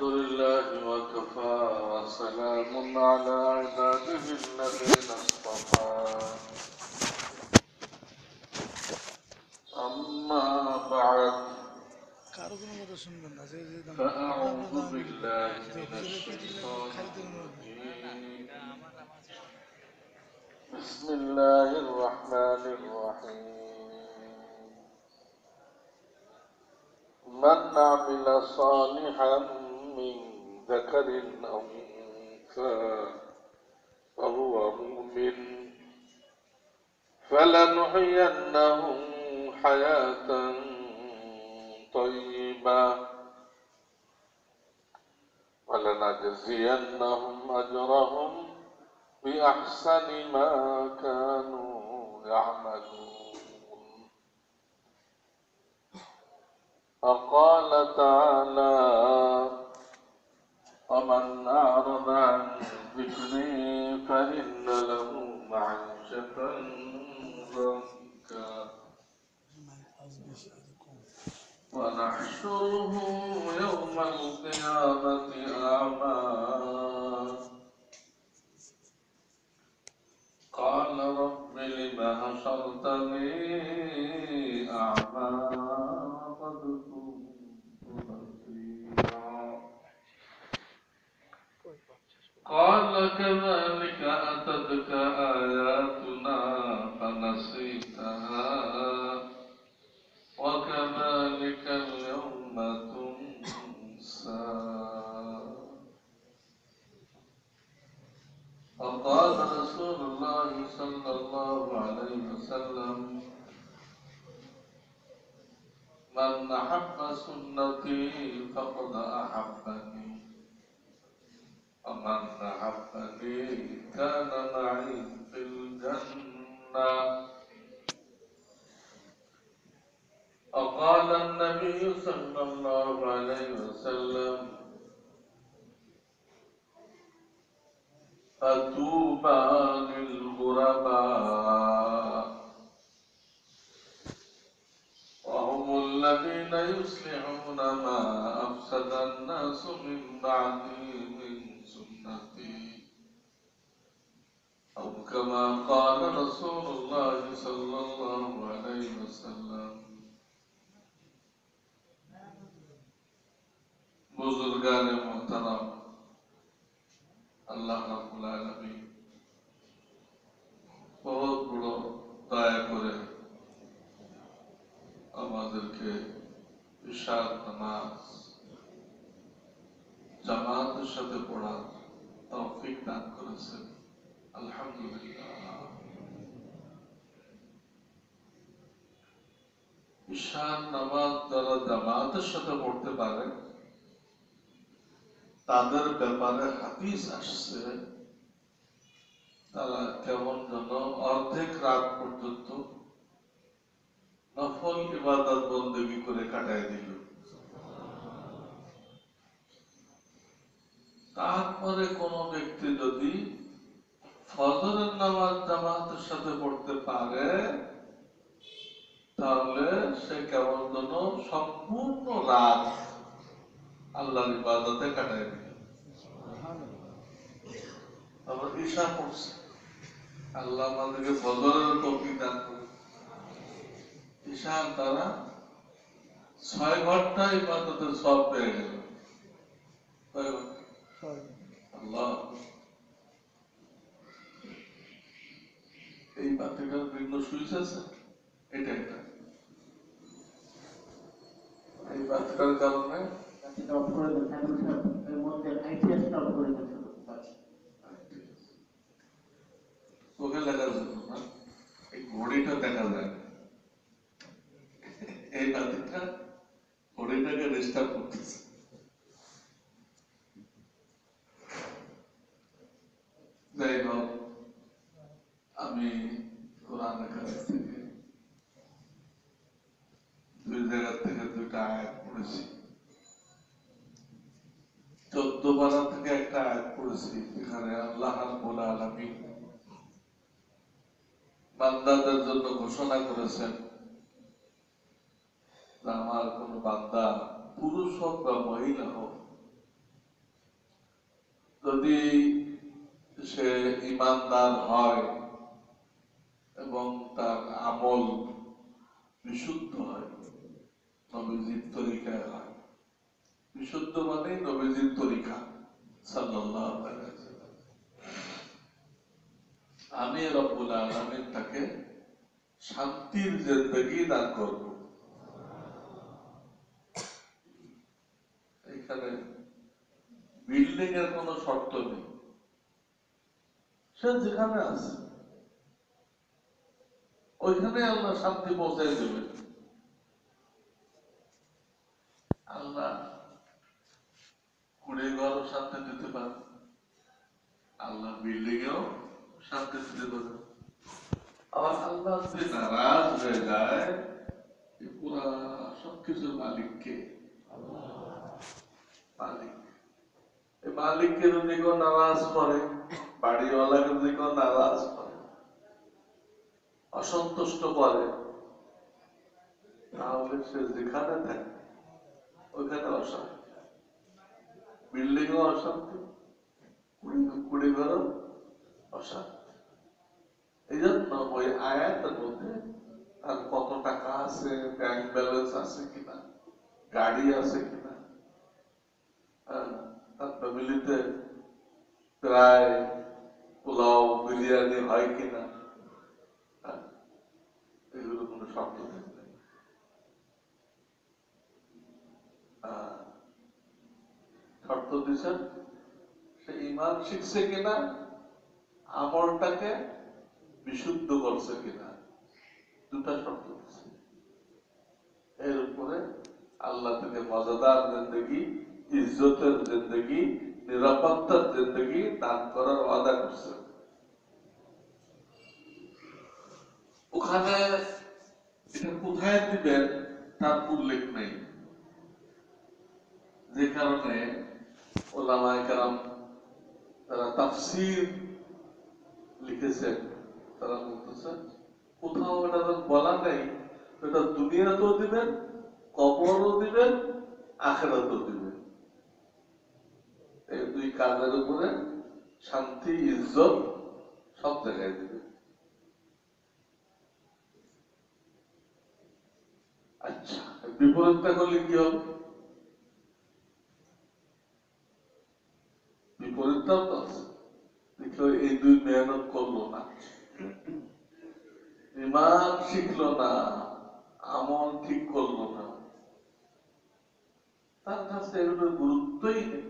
الحمد لله وكفى وسلام على عباده الذين اصطفى أما بعد فأعوذ بالله من الشيطان الرجيم بسم الله الرحمن الرحيم من عمل صالحا من ذكر أو أنثى وهو مؤمن فلنحيينه حياة طيبة ولنجزينهم أجرهم بأحسن ما كانوا يعملون. وقال تعالى ومن أعرض عن ذكري فإن له معيشة ضنكا ونحشره يوم القيامة أعمى قال رب لم حشرتني أعمى وقد كنت بصيرا قال كذلك أتتك آياتنا فنسيتها وكذلك اليوم تنسى. وقال رسول الله صلى الله عليه وسلم من أحب سنتي فقد أحبني ومن أحبني كان معي في الجنة. وقال النبي صلى الله عليه وسلم فطوبى للغرباء وهم الذين يصلحون ما أفسد الناس من بعدي من سنتي أو كما قال رسول الله صلى الله عليه وسلم. बुजुर्गाने मोहतरम আল্লাহ রাব্বুল আলামিন বহুত বড় দয়া করে আমাদেরকে ইশার নামাজ জামাতের সাথে পড়ার তৌফিক দান করেছেন, আলহামদুলিল্লাহ। ইশার নামাজ যারা জামাতের সাথে পড়তে পারে তাদের ব্যাপারে হাদিস আসছে তারা কেমন যেন অর্ধেক রাত পর্যন্ত নফল ইবাদত বন্দেগী করে কাটায় দিল। তারপরে কোন ব্যক্তি যদি ফজরের নামাজ জামাতের সাথে পড়তে পারে তাহলে সে কেমন যেন সম্পূর্ণ রাত আল্লাহর ইবাদতে কাটায় দিল। আবার ঈশা পড়ছে, আল্লাহ আমাদেরকে ফজরের তৌফিক দান করে। ঈশা তারা 6 ঘন্টা ইবাদতের সওয়াব পেয়ে গেল। আল্লাহ এই বাতিটার ভিন্ন সুইচ আছে, এটা এই বাতিটার কারণে অফ করে দেন, এর মধ্যে আইটিএস অফ করে দেন। চোখে দেখা যেত না, এই ঘড়িটা দেখা যায়, এই বাতিটা ঘড়িটাকে ডিস্টার্ব করতেছে। যাই হোক, আমি কোরআন কাছ থেকে 2 জায়গা থেকে 2টা আয়াত পড়েছি। 14 পারা থেকে একটা আয়াত পড়েছি, এখানে আল্লাহ রাব্বুল আলামিন বান্দাদের জন্য ঘোষণা করেছেন আমার কোন বান্দা পুরুষ হোক বা মহিলা হোক যদি সে ইমানদার হয় এবং তার আমল বিশুদ্ধ হয়, নবীজির তরিকায় হয়। বিশুদ্ধ মানে নবীজির তরিকা সাল্লাল্লাহু আলাইহি ওয়াসাল্লাম। আমি রব্বুল আলামিন তাকে শান্তির জিন্দেগি দান করব। এখানে বিল্ডিং এর কোনো শর্ত নেই, সে যেখানে আছে ওইখানে আল্লাহ শান্তি পৌঁছায় দেবেন। আল্লাহ কুড়ে ঘরও শান্তি দিতে পারে, আল্লাহ বিল্ডিং এও শান্তি দিতে পারে। আবার আল্লাহ যদি নারাজ হয়ে যায়, পুরা সবকিছুর মালিককে, মালিক, এই মালিককে যদি কেউ নারাজ করে, বাড়িওয়ালাকে যদি কেউ নারাজ করে, অসন্তুষ্ট করে, তাহলে সে যেখানে থাকে ওইখানে অশান্তি, বিল্ডিং ও অশান্তি, কুড়ি ঘরও অশান্তি। এই জন্য ওই আয়াতের মধ্যে তার কত টাকা আছে, ব্যাংক ব্যালেন্স আছে কিনা, গাড়ি আছে কিনা, তার ফ্যামিলিতে প্রায় পোলাও বিরিয়ানি হয় কিনা, এগুলো কোনো শব্দ নেই। শর্ত দিচ্ছেন সে ইমান শিখছে কিনা, আমলটাকে বিশুদ্ধ করছে কিনা, দুটা শর্ত দিচ্ছে। এর উপরে আল্লাহ থেকে মজাদার জিন্দেগি, ইজ্জতের জিন্দেগি, নিরাপত্তার জিন্দেগি দান করার ওয়াদা করছে। ওখানে এটা কোথায় দিবেন তার উল্লেখ নেই, যে কারণে ওলামায়ে কেরাম তারা তাফসীর লিখেছেন, তারা বলতেছেন কোথাও এটা বলা নেই, এটা দুনিয়াতেও দিবেন, কবরও দিবেন, আখিরাতেও দিবেন। এই দুই কাজের উপরে শান্তি, ইজ্জত সব জায়গায় দিবেন। আচ্ছা, বিপরীতটা করলে কি হবে? বিপরীতটাও তো আছে। দেখো এই দুই মেহনত করলো না, ইমান শিখলো না, আমল ঠিক করলো না, তার কাছে এগুলোর গুরুত্বই নেই।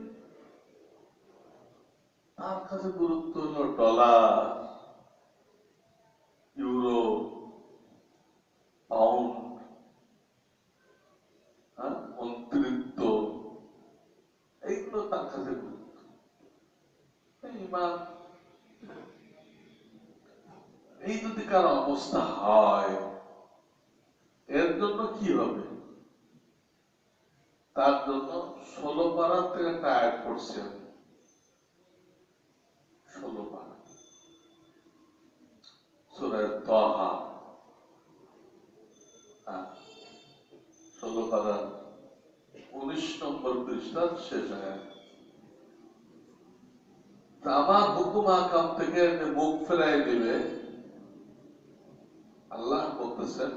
তার কাছে গুরুত্ব হলো ডলার, ইউরো, পাউন্ড, মন্ত্রিত্ব, এইগুলো তার কাছে গুরুত্ব। ইমান, এই যদি কারো অবস্থা হয়, এর জন্য কি হবে? তার জন্য 16 পারা থেকে একটা আয়াত পড়ছি আমি, 16 পারা সূরা তাহা, 16 পারা 19 নম্বর পৃষ্ঠার শেষ আয়াত। আমার হুকুম আকাম থেকে মুখ ফেরাই দিলে আল্লাহ বলতেছেন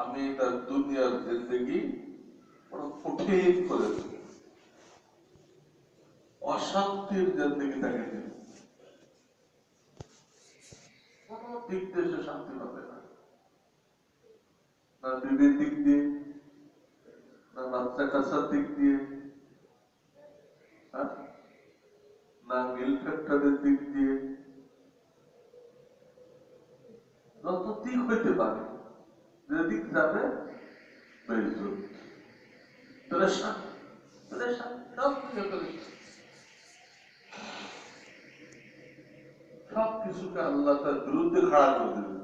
আমি তার দুনিয়ার জিন্দেগি কঠিন করে দেব, অশান্তির জিন্দেগি তাকে দেব, কোন দিক দিয়ে সে শান্তি পাবে না, না বিবির দিক দিয়ে, না বাচ্চা কাচ্চার দিক দিয়ে, না মিল ফ্যাক্টরের দিক দিয়ে, যত দিক হইতে পারে, যেদিক যাবে সব কিছুকে আল্লাহ তার বিরুদ্ধে খাড়া করে দেবে।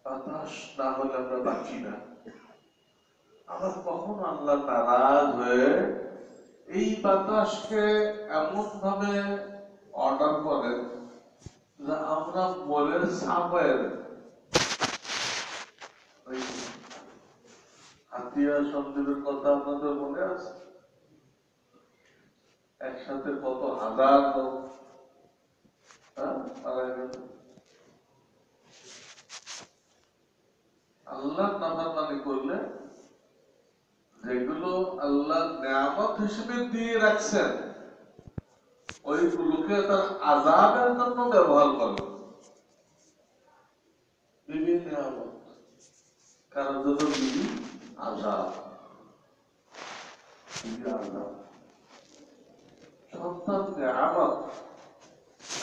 বাতাস না হলে আমরা বাঁচি না। আবার কখনো আল্লাহ নারাজ হয়ে এই বাতাসকে এমন ভাবে অর্ডার করেন যে আমরা মনের সাপের হাতিয়া সন্দীপের কথা আপনাদের মনে আছে? একসাথে কত হাজার লোক মারা গেল। আল্লাহ নাফরমানি করলে যেগুলো আল্লাহ নিয়ামত হিসেবে দিয়ে রাখছেন ওইগুলোকে তার আযাবের জন্য ব্যবহার করে। বিভিন্ন নিয়ামত কারণ জন্য বিবি আযাব, বিবি আযাব। সন্তান নিয়ামত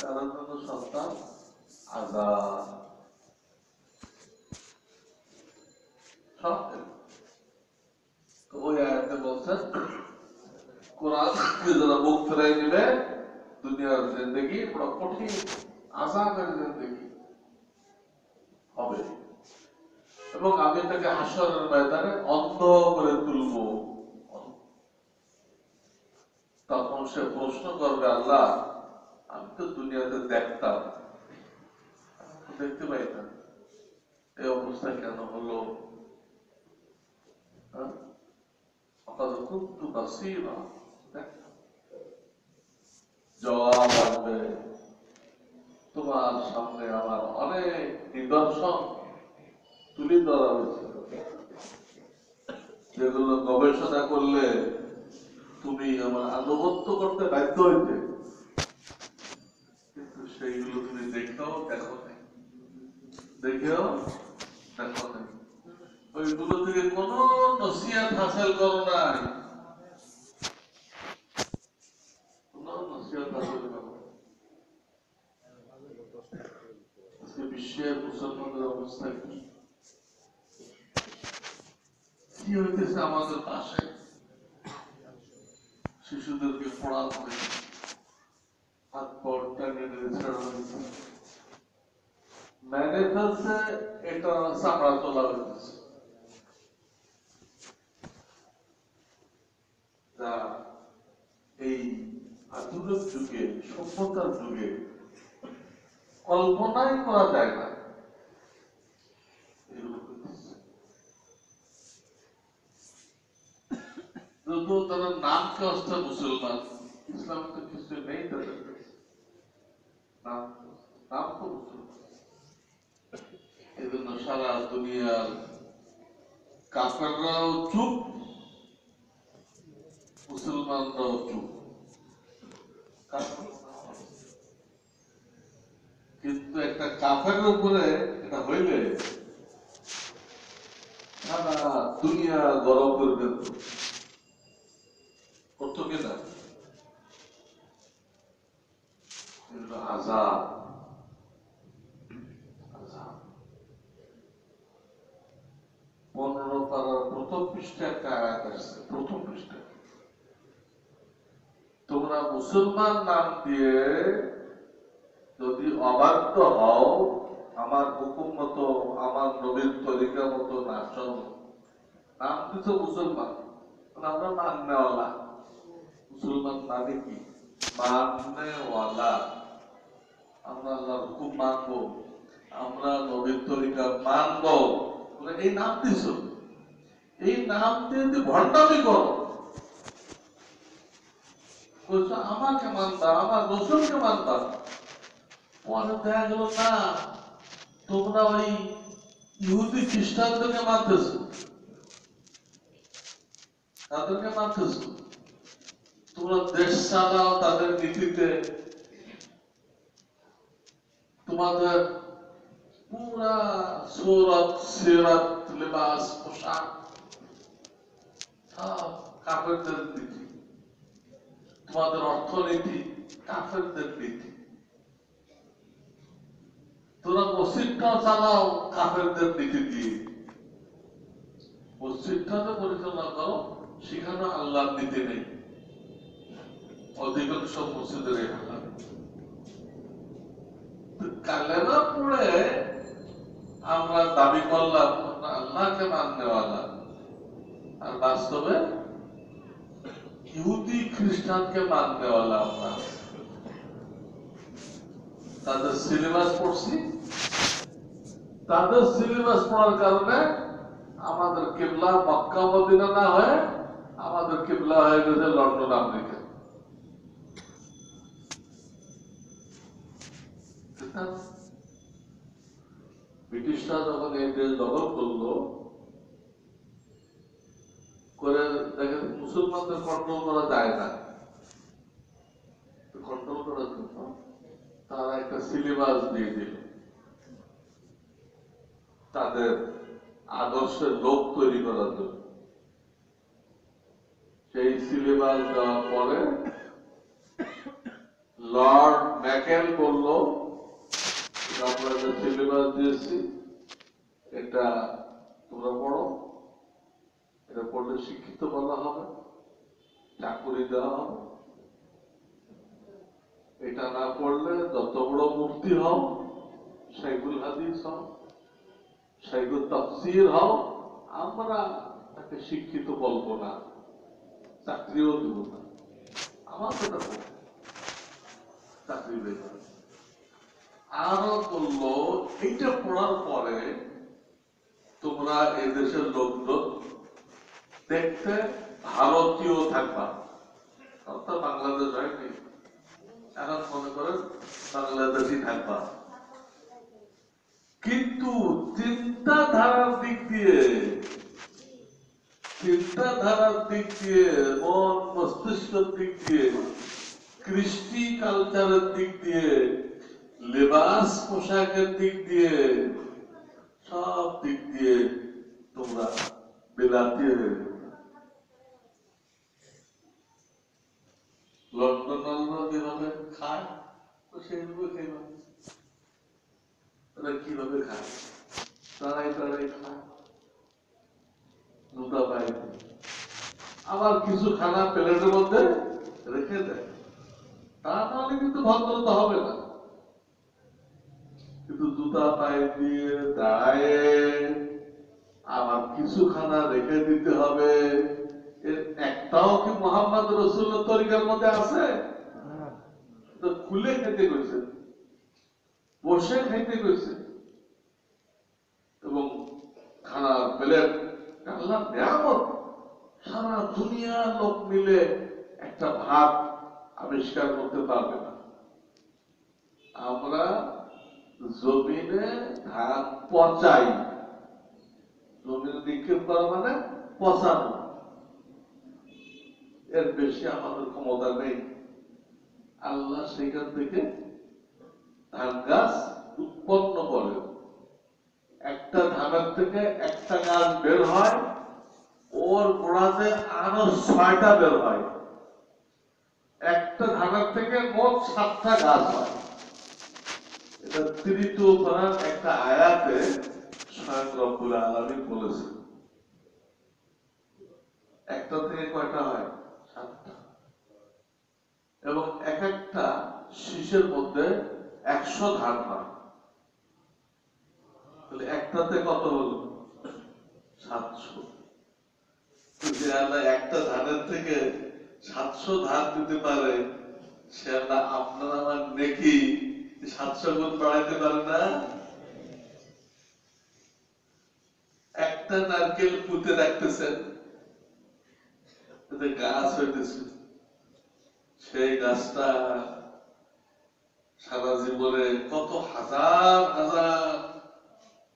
কারণ জন্য সন্তান আযাব। সব তো ওই আয়াতে বলছেন কোরআনকে যারা মুখ ফেরাই দিলে দুনিয়ার জিন্দেগি বড় কঠিন আযাবের জিন্দেগি হবে এবং আমি তাকে হাসরের ময়দানে অন্ধ করে তুলব। তখন সে প্রশ্ন করবে, আল্লাহ আমি তো দুনিয়াতে দেখতাম, দেখতে পাই না, এই অবস্থা কেন হলো? জবাব আসবে, তোমার সামনে আমার অনেক নিদর্শন তুলে ধরা হয়েছে, যেগুলো গবেষণা করলে তুমি আমার আনুগত্য করতে বাধ্য হইতে, কিন্তু সেইগুলো তুমি দেখো নাই, দেখেও দেখো নাই, ওইগুলো থেকে কোন নসিহত হাসিল করো নাই, কোন নসিহত হাসিল করো। আজকে বিশ্বের মুসলমানদের অবস্থা কি কি হইতেছে আমাদের পাশে? শিশুদেরকে পড়ানো হয়েছে, হাত পর টানিয়ে ছেড়া হয়েছে, মেরে ফেলছে, এটা চামড়া তোলা হইতেছে। যা এই আধুনিক যুগে, সভ্যতার যুগে কল্পনাই করা যায় না। যদিও তারা নামকে অস্ত্র মুসলমান, ইসলাম তো কিছু নেই তাদের নাম, নাম তো মুসলমান। এই জন্য সারা দুনিয়ার কাফেররাও চুপ, মুসলমানরাও চুপ। কিন্তু একটা কাফেরের উপরে এটা হইলে সারা দুনিয়া গরম করবে, করতো কিনা? আযাব, আযাব। 15 পারার প্রথম পৃষ্ঠায় একটা আয়াত আসছে, প্রথম পৃষ্ঠায়, তোমরা মুসলমান নাম দিয়ে যদি অবাধ্য হও, আমার হুকুম মতো, আমার নবীর তরিকা মতো না চলো, নাম দিতো মুসলমান, আমরা মাননেওয়ালা। মুসলমান মানে কি? মাননেওয়ালা। আমরা আল্লাহর হুকুম মানবো, আমরা নবীর তরিকা মানবো, এই নাম দিছ। এই নাম দিয়ে যদি ভণ্ডামি করো, বলছো আমাকে মানবা, আমার রসুলকে মানবা, পরে দেখা গেল না তোমরা ওই ইহুদি খ্রিস্টানদেরকে মানতেছ, তাদেরকে মানতেছ, তোমরা দেশ চালাও তাদের নীতিতে, তোমাদের পুরা সুরত সিরাত লিবাস পোশাক সব কাফেরদের নীতি, তোমাদের অর্থনীতি কাফেরদের নীতি, তোমরা মসজিদটা চালাও কাফেরদের নীতি দিয়ে, মসজিদটাকে পরিচালনা করো, সেখানে আল্লাহর নীতি নেই। অধিকাংশ মসজিদের কালেমা পড়ে আমরা দাবি করলাম আল্লাহকে মাননেওয়ালা, আর বাস্তবে ইহুদি খ্রিস্টানকে মাননেওয়ালা। আমরা তাদের সিলেবাস পড়ছি, তাদের সিলেবাস পড়ার কারণে আমাদের কিবলা মক্কা মদিনা না হয়ে আমাদের কিবলা হয়ে গেছে লন্ডন আমেরিকা। ব্রিটিশরা যখন এই দেশ দখল করলো, করে দেখেন মুসলমানদের কন্ট্রোল করা যায় না, কন্ট্রোল করার জন্য তারা একটা সিলেবাস দিয়ে দিল, তাদের আদর্শের লোক তৈরি করার জন্য। সেই সিলেবাস দেওয়ার পরে লর্ড ম্যাকেল বলল, আমরা একটা সিলেবাস দিয়েছি, এটা তোমরা পড়ো, এটা পড়লে শিক্ষিত বলা হবে, চাকুরি দেওয়া হবে, এটা না পড়লে যত বড় মুফতি হও, শাইখুল হাদিস হও, শাইখুল তাফসীর হও, আমরা তাকে শিক্ষিত বলবো না, চাকরিও দেব না। আমার কথা বল, চাকরি দেবে। আরো বললো, এইটা পড়ার পরে তোমরা এদেশের লোকজন দেখতে ভারতীয় থাকবা, অর্থাৎ বাংলাদেশ হয়নি, এখন মনে করেন বাংলাদেশই থাকবা, কিন্তু চিন্তাধারার দিক দিয়ে মন মস্তিষ্কের দিক দিয়ে, কৃষ্টি কালচারের দিক দিয়ে, লেবাস পোশাকের দিক দিয়ে, সব দিক দিয়ে তোমরা বিলাতি হয়ে যাবে। লন্ডন যেভাবে খায়, তো সেইভাবে খেয়ে তারা কিভাবে খায়, তারাই খায়, জুতা পায়, আবার কিছু খানা প্লেটের মধ্যে রেখে দেয়, তা নাহলে কিন্তু ভদ্রতা হবে না। কিন্তু জুতা পায়ে দিয়ে দাঁড়ায় আবার কিছু খানা রেখে দিতে হবে, এর একটাও কি মোহাম্মদ রাসূলের তরিকার মধ্যে আছে? তো খুলে খেতে কইছে, বসে খাইতে কইছে, এবং খানার প্লেট আল্লাহর নিয়ামত, সারা দুনিয়ার লোক মিলে একটা ভাত আবিষ্কার করতে পারবে না। আমরা জমিনে ধান পচাই, জমিনে নিক্ষেপ করা মানে পচানো, এর বেশি আমাদের ক্ষমতা নেই। আল্লাহ সেখান থেকে ধান গাছ উৎপন্ন করে, একটা ধানের থেকে একটা গাছ বের হয়, ওর গোড়াতে আরো 6টা বের হয়, একটা ধানের থেকে মোট 7টা গাছ হয়। এটা তৃতীয় পারার একটা আয়াতে স্বয়ং রব্বুল আলামিন বলেছেন। একটা থেকে কয়টা হয়? 7টা। এবং এক একটা শীষের মধ্যে 100 ধান হয়, তাহলে একটাতে কত হলো? 700। যে আল্লাহ একটা ধানের থেকে 700 ধান দিতে পারে, সে আল্লাহ আপনার আমার নেকি 700 গুণ বাড়াইতে পারে না? একটা নারকেল পুঁতে রাখতেছেন, গাছ হইতেছে, সেই গাছটা সারা জীবনে কত হাজার হাজার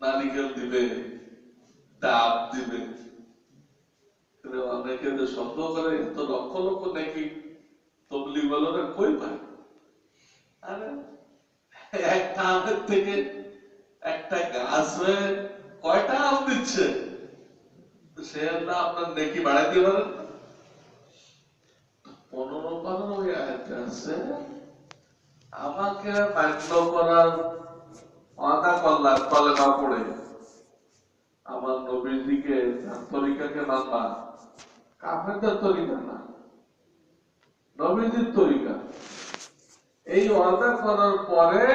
নারিকেল দিবে, ডাব দিবে। অনেকে সন্দেহ করে, তো লক্ষ লক্ষ নাকি তবলিগ বলরা কই পায়? আরে একটা আমের থেকে একটা গাছ হয়ে কয়টা আম দিচ্ছে, সে আপনার নেকি বাড়াইতে পারেন। 15 ওই আয়াতে আছে, আমাকে মান্য করার ওয়াদা করলাম কলেমা পড়ে, আমার নবীজিকে তরিকাকে মানবা, কাফেরদের তরিকা না, নবীজির তরিকা। এই ওয়াদা করার পরে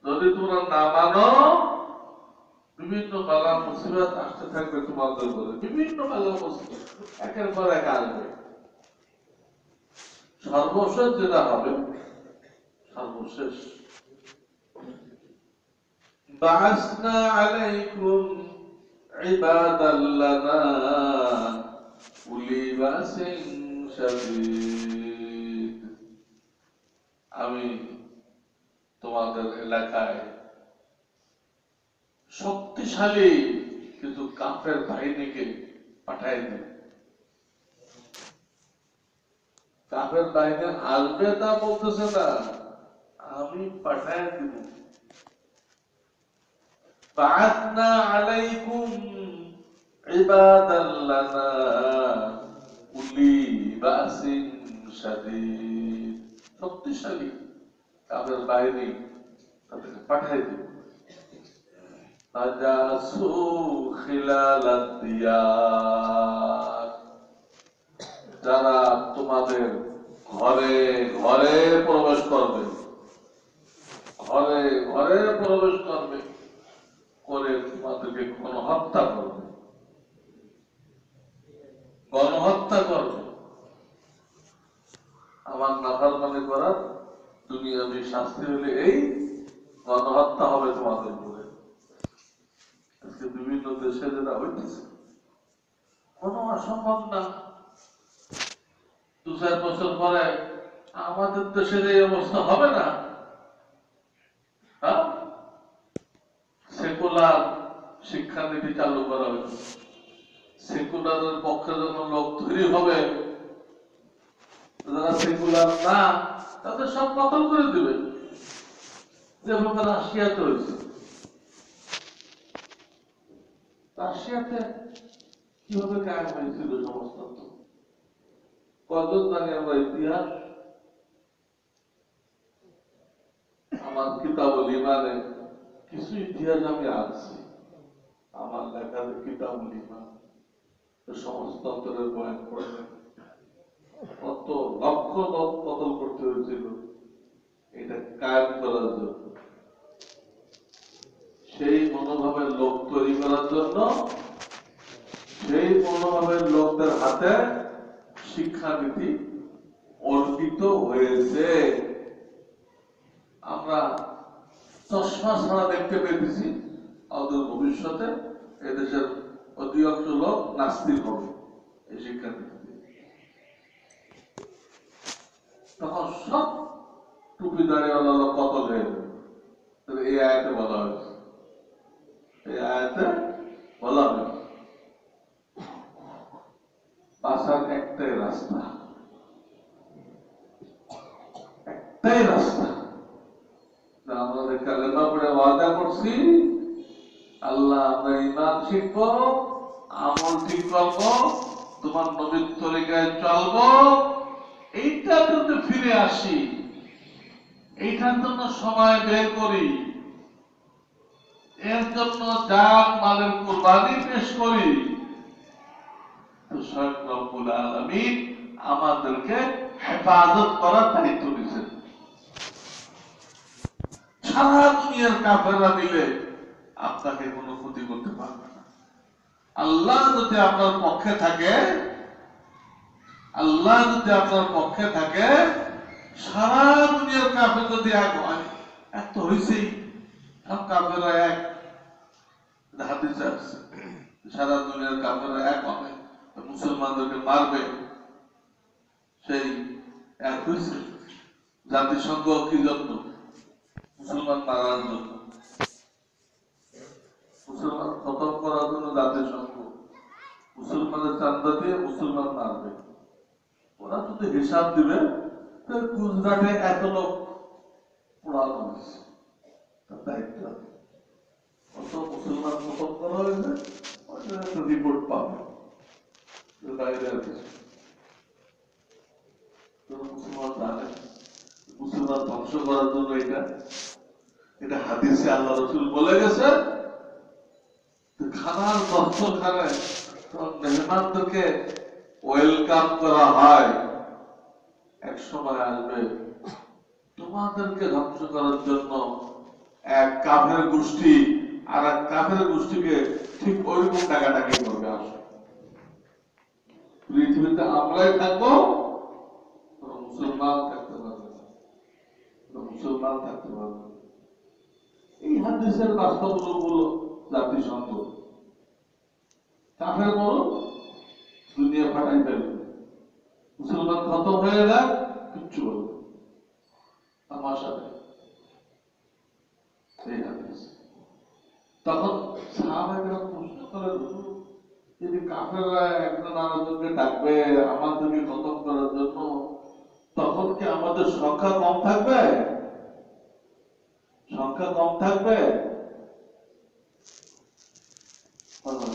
যদি তোমরা না মানো, বিভিন্ন বালা মুসিবত আসতে থাকবে তোমাদের উপরে, বিভিন্ন বালা মুসিবত একের পর এক আসবে। সর্বশেষ যেটা হবে, সর্বশেষ বা'আসনা আলাইকুম ইবাদাল লানা উলি বাসিন শাদীদ, আমি তোমার তোমাদের এলাকায় শক্তিশালী কিছু কাফের বাহিনীকে পাঠাই দিন। কাফের বাহিনী আসবে তা বলতেছে না, আমি পাঠাই দিব। বা'আথনা আলাইকুম ইবাদান লানা উলি বাসিন শাদীদ, শক্তিশালী কাফের বাহিনী তাদেরকে পাঠাই দিব। ফাজাসু খিলালাদ দিয়ার, যারা তোমাদের ঘরে ঘরে প্রবেশ করবে, ঘরে ঘরে প্রবেশ করবে, করে তোমাদেরকে গণহত্যা করবে, গণহত্যা করবে। আমার নাফরমানি করার দুনিয়াবী শাস্তি হলে এই গণহত্যা হবে তোমাদের উপরে। আজকে বিভিন্ন দেশে যেটা হইতেছে কোনো অসম্ভব না। 2-4 বছর পরে আমাদের দেশের এই অবস্থা হবে না। সেকুলার শিক্ষানীতি চালু করা হয়েছে, সেকুলারের পক্ষে যখন লোক তৈরি হবে, যারা সেকুলার না তাদের সব কতল করে দিবে, যেভাবে রাশিয়াতে হয়েছে। রাশিয়াতে কিভাবে কায়েম হয়েছিল সমাজতন্ত্র কজন জানি আমরা ইতিহাস। আমার কিতাবুল ইমানে কিছু ইতিহাস আমি আনছি, আমার লেখা কিতাবুল ইমান সমাজতন্ত্রের বয়ান করে কত লক্ষ লোক কতল করতে হয়েছিল এটা কায়েম করার জন্য। সেই মনোভাবের লোক তৈরি করার জন্য সেই মনোভাবের লোকদের হাতে শিক্ষানীতি অর্পিত হয়েছে। আমরা চশমা ছাড়া দেখতে পেয়েছি আমাদের ভবিষ্যতে এদেশের অধিকাংশ লোক নাস্তিক হবে এই শিক্ষানীতি। তখন সব টুপি দাঁড়িয়েওয়ালা লোক কতল হয়ে যাবে। এই আয়াতে বলা হয়েছে, এই আয়াতে বলা হয়েছে বাঁচার একটাই রাস্তা, একটাই রাস্তা। আমরা কালেমা পড়ে ওয়াদা করছি, আল্লাহ আমরা ইমান শিখবো, আমল ঠিক করবো, তোমার নবীর তরিকায় চলবো, এইটা যদি ফিরে আসি, এইটার জন্য সময় বের করি, এর জন্য জান মালের কুরবানি পেশ করি, তো স্বয়ং রব্বুল আলামিন আমাদেরকে হেফাজত করার দায়িত্ব নিয়েছেন। সারা দুনিয়ার কাফেররা মিলে আপনাকে কোনো ক্ষতি করতে পারবে না। আল্লাহ যদি আপনার পক্ষে থাকে, আল্লাহ যদি আপনার পক্ষে থাকে, সারা দুনিয়ার কাফের যদি এক হয়, এক তো হয়েছেই, সব কাফেররা এক। হাদিসে আছে সারা দুনিয়ার কাফেররা এক হবে, মুসলমানদেরকে মারবে, সেই এক হয়েছে। জাতিসংঘ কি জন্য? মুসলমান মারার জন্য, মুসলমান খতম করার জন্য জাতিসংঘ মুসলমানের চান্দা দিয়ে মুসলমান মারবে। ওরা যদি হিসাব দিবে, গুজরাটে এত লোক পোড়ানো হয়েছে, তার দায়িত্ব আছে। কত মুসলমান খতম করা হয়েছে, একটা রিপোর্ট পাবে বাইরে আছে। মুসলমান জানে মুসলমান ধ্বংস করার জন্য এটা হাদিসে আল্লাহ রাসূল বলে গেছে। খানার দস্তরখানায় মেহমানদেরকে ওয়েলকাম করা হয়, এক সময় আসবে তোমাদেরকে ধ্বংস করার জন্য এক কাফের গোষ্ঠী আর এক কাফের গোষ্ঠীকে ঠিক ওইরকম ডাকাডাকি করবে। আসে পৃথিবীতে আমরাই থাকবো, মুসলমান থাকতে পারবে না, মুসলমান থাকতে পারবে না। এই হাদিসের বাস্তব রূপগুলো জাতিসংঘ কাফের বড় দুনিয়া ফাটাই ফেলবে, মুসলমান খতম হয়ে যায়, কিচ্ছু বলবে তামাশা নেই। এই হাদিস। তখন সাহাবায়েরা প্রশ্ন করে, হুজুর যদি কাফেররা একজন আরেকজনকে ডাকবে আমাদেরকে খতম করার জন্য, তখন কি আমাদের সংখ্যা কম থাকবে? সংখ্যা কম থাকবে?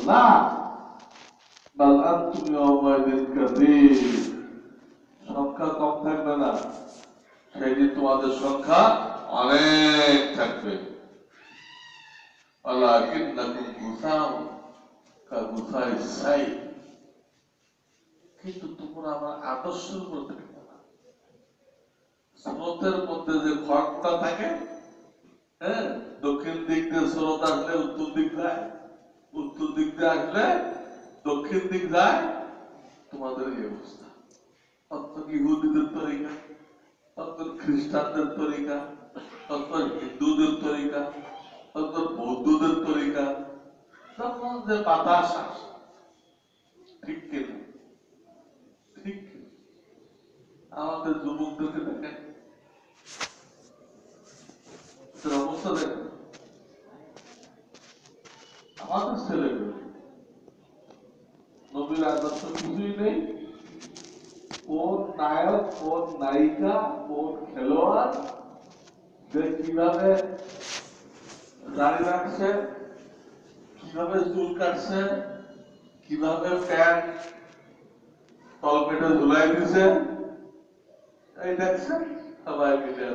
না, বাল আনতুম ইয়াওমাইযিন কাসীর। সংখ্যা কম থাকবে না, সেদিন তোমাদের সংখ্যা অনেক থাকবে। ওয়ালাকিন্নাকুম গুসাউ কাগুসাইস সাইল। কিন্তু তোমরা আমার আদর্শের উপর থাকবে না। স্রোতের মধ্যে যে খড়টা থাকে, হ্যাঁ, দক্ষিণ দিক দিয়ে স্রোত আসলে উত্তর দিক যায়, উত্তর দিক দিয়ে আসলে দক্ষিণ দিক যায়, তোমাদের এই অবস্থা। তত ইহুদিদের তরিকা, তত খ্রিস্টানদের তরিকা, তত হিন্দুদের তরিকা, তত বৌদ্ধদের তরিকা, তখন যে বাতাস আসে, ঠিক কিনা? ঠিক কিনা? আমাদের যুবকদেরকে দেখেন, অবস্থা দেখেন, আমাদের ছেলেগুলো নবীর আদর্শ কিছুই নেই। কোন নায়ক, কোন নায়িকা, কোন খেলোয়াড় যে কিভাবে দাড়ি রাখছে, কিভাবে চুল কাটছে, কিভাবে প্যান্ট তলপেটে ঝুলাই দিছে, এই দেখছেন সবাই মিলে।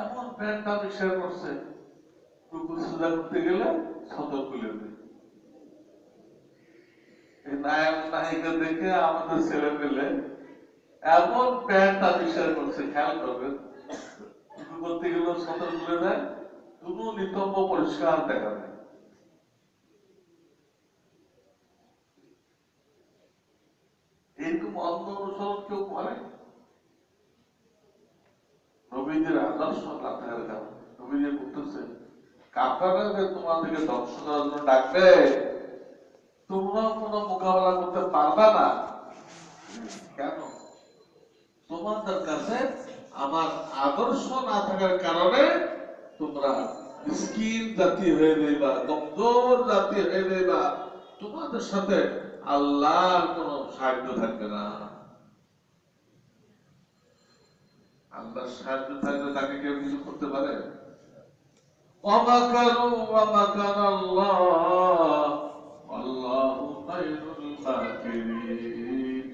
এমন প্যান্ট আবিষ্কার করছে, কুকুর সুজা করতে গেলে সতর্ক খুলে দেয়। এই নায়ক নায়িকা দেখে আমাদের ছেলে পেলে এমন প্যান্ট আবিষ্কার করছে, খেয়াল করবেন, কুকুর করতে গেলেও সতর্ক খুলে দেয়, কোনো নিতম্ব পরিষ্কার দেখা যায়। এরকম অন্য অনুসরণ কেউ করে? নবীদের আদর্শ না থাকার কারণে নবীজি বলতেছে, কাফেররা যে তোমাদেরকে ধ্বংস করার জন্য ডাকবে, তোমরা কোনো মোকাবেলা করতে পারবে না। কেন? তোমাদের কাছে আমার আদর্শ না থাকার কারণে তোমরা মিসকিন জাতি হয়ে যাইবা, কমজোর জাতি হয়ে যাইবা, তোমাদের সাথে আল্লাহর কোনো সাহায্য থাকবে না। আল্লাহর সাহায্য থাকলে তাকে কেউ কিছু করতে পারে? ওয়ামাকারু ওয়ামাকারাল্লাহ আল্লাহু খায়রুল মাকিরিন।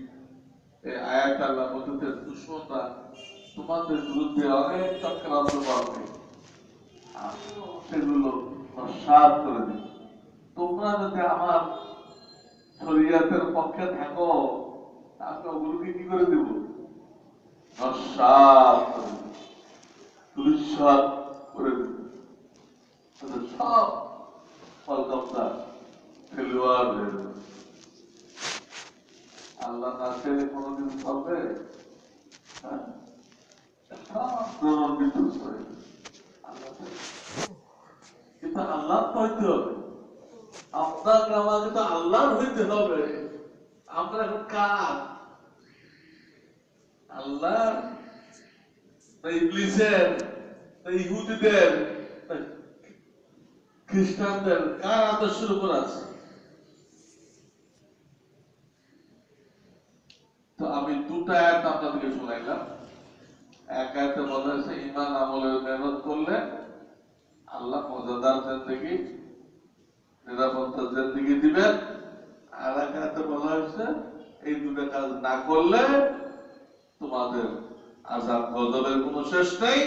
এই আয়াত আল্লাহ বলতে, দুশমনরা তোমাদের বিরুদ্ধে অনেক চক্রান্ত করবে, আমিও সেগুলো নস্যাৎ করে দিব। তোমরা যদি আমার শরীয়তের পক্ষে থাকো, আমি ওগুলোকে কি করে দেব? নস্যাৎ করে দেব, ধূলিসাৎ করে দেব। সব কলকাতা খেলোয়াড় হয়ে যাবে। আল্লাহ না চাইলে কোনোদিন চলবে? কিন্তু আল্লাহ তো হইতে হবে, আপনার আমাকে তো আল্লাহর হইতে হবে। আমরা এখন কার? আল্লাহ, ইবলিসের, ইহুদিদের, খ্রিস্টানদের, কার আদর্শের উপর আছে? তো আমি দুটা আয়াত আপনাদেরকে শোনাইলাম। এক আয়াতে বলা হয়েছে ঈমান আমলের মেহনত করলে আল্লাহ মজাদার জিন্দেগি, নিরাপত্তা জিন্দেগি দিবেন। আর এক আয়াতে বলা হয়েছে এই দুটা কাজ না করলে তোমাদের আযাব গজবের কোনো শেষ নেই,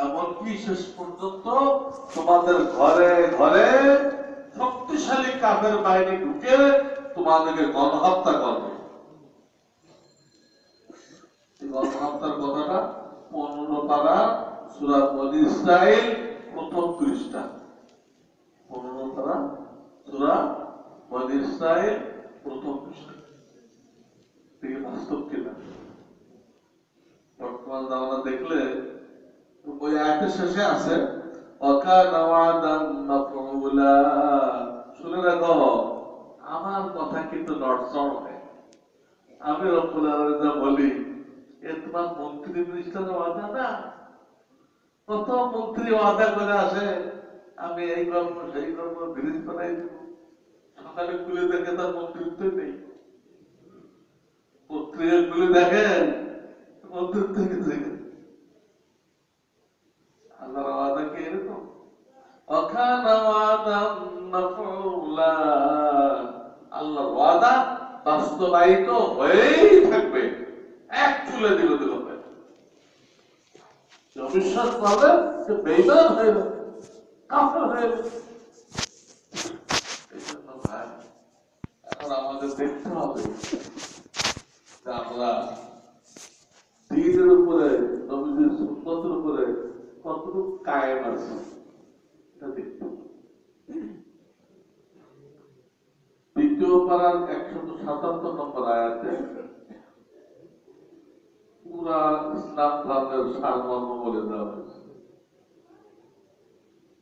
এমনকি শেষ পর্যন্ত তোমাদের ঘরে ঘরে শক্তিশালী কাফের বাহিনী ঢুকে তোমাদেরকে গণহত্যা করবে। গণহত্যার কথাটা 15 পারা সূরা বনী ইসরাঈল প্রথম পৃষ্ঠা। 15 পারা সূরা বনী ইসরাঈল প্রথম পৃষ্ঠা। ঠিক বাস্তব কিনা? বর্তমান জামানা দেখলে ওই আয়াতের শেষে আছে ওয়াকানা ওয়াদান মাফউলা। শুনে রাখো, আমার কথা কিন্তু নড়চড় হয়। আমি রব্বুল আলামিন যা বলি, এ তোমার মন্ত্রী মিনিস্টারের ওয়াদা না, কত মন্ত্রী ওয়াদা করে আসে, আমি এই করবো সেই করবো, ব্রিজ বানাই দেবো। সকালে খুলে দেখে তার মন্ত্রিত্ব নেই। পত্রিকা খুলে দেখেন মন্ত্রিত্ব গেছে। আল্লাহর ওয়াদা কি এরকম? ওয়াকানা ওয়াদাম মাফউলা। আল্লাহর ওয়াদা বাস্তবায়িত হয়েই থাকবে, এক চুলে দিল দিল হবে। অবিশ্বাস করবে সে বেঈমান হয়ে যাবে, কাফের হয়ে যাবে। এই জন্য ভাই, এখন আমাদের দেখতে হবে যে আমরা দ্বীনের উপরে, নবীদের সুন্নতের উপরে কতটুকু কায়েম আছে, এটা দেখতে হবে। দ্বিতীয় পারার 177 নম্বর আয়াতে পুরা ইসলাম ধর্মের সারমর্ম বলে দেওয়া হয়েছে।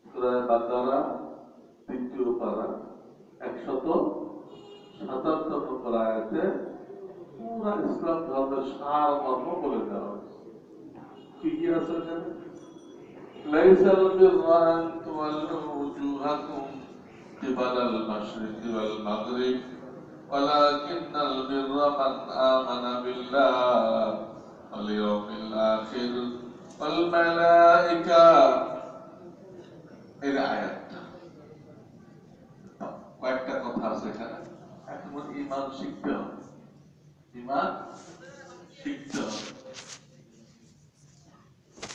সূরা বাকারা দ্বিতীয় পারা 177 নম্বর আয়াতে পুরা ইসলাম ধর্মের সারমর্ম বলে দেওয়া হয়েছে। কি কি আছে এখানে? লাইসাল বিররা আন তুওয়াল্লু উজুহাকুম কিবালাল মাশরিকি ওয়াল মাগরিব ওয়ালাকিন্নাল বিররা মান আমানা বিল্লাহ ওয়াল ইয়াউমিল আখির ওয়াল মালায়েকা। এই আয়াতটা কয়েকটা কথা আছে এখানে। এখন ঈমান শিখতে হবে, ঈমান শিখতে হবে।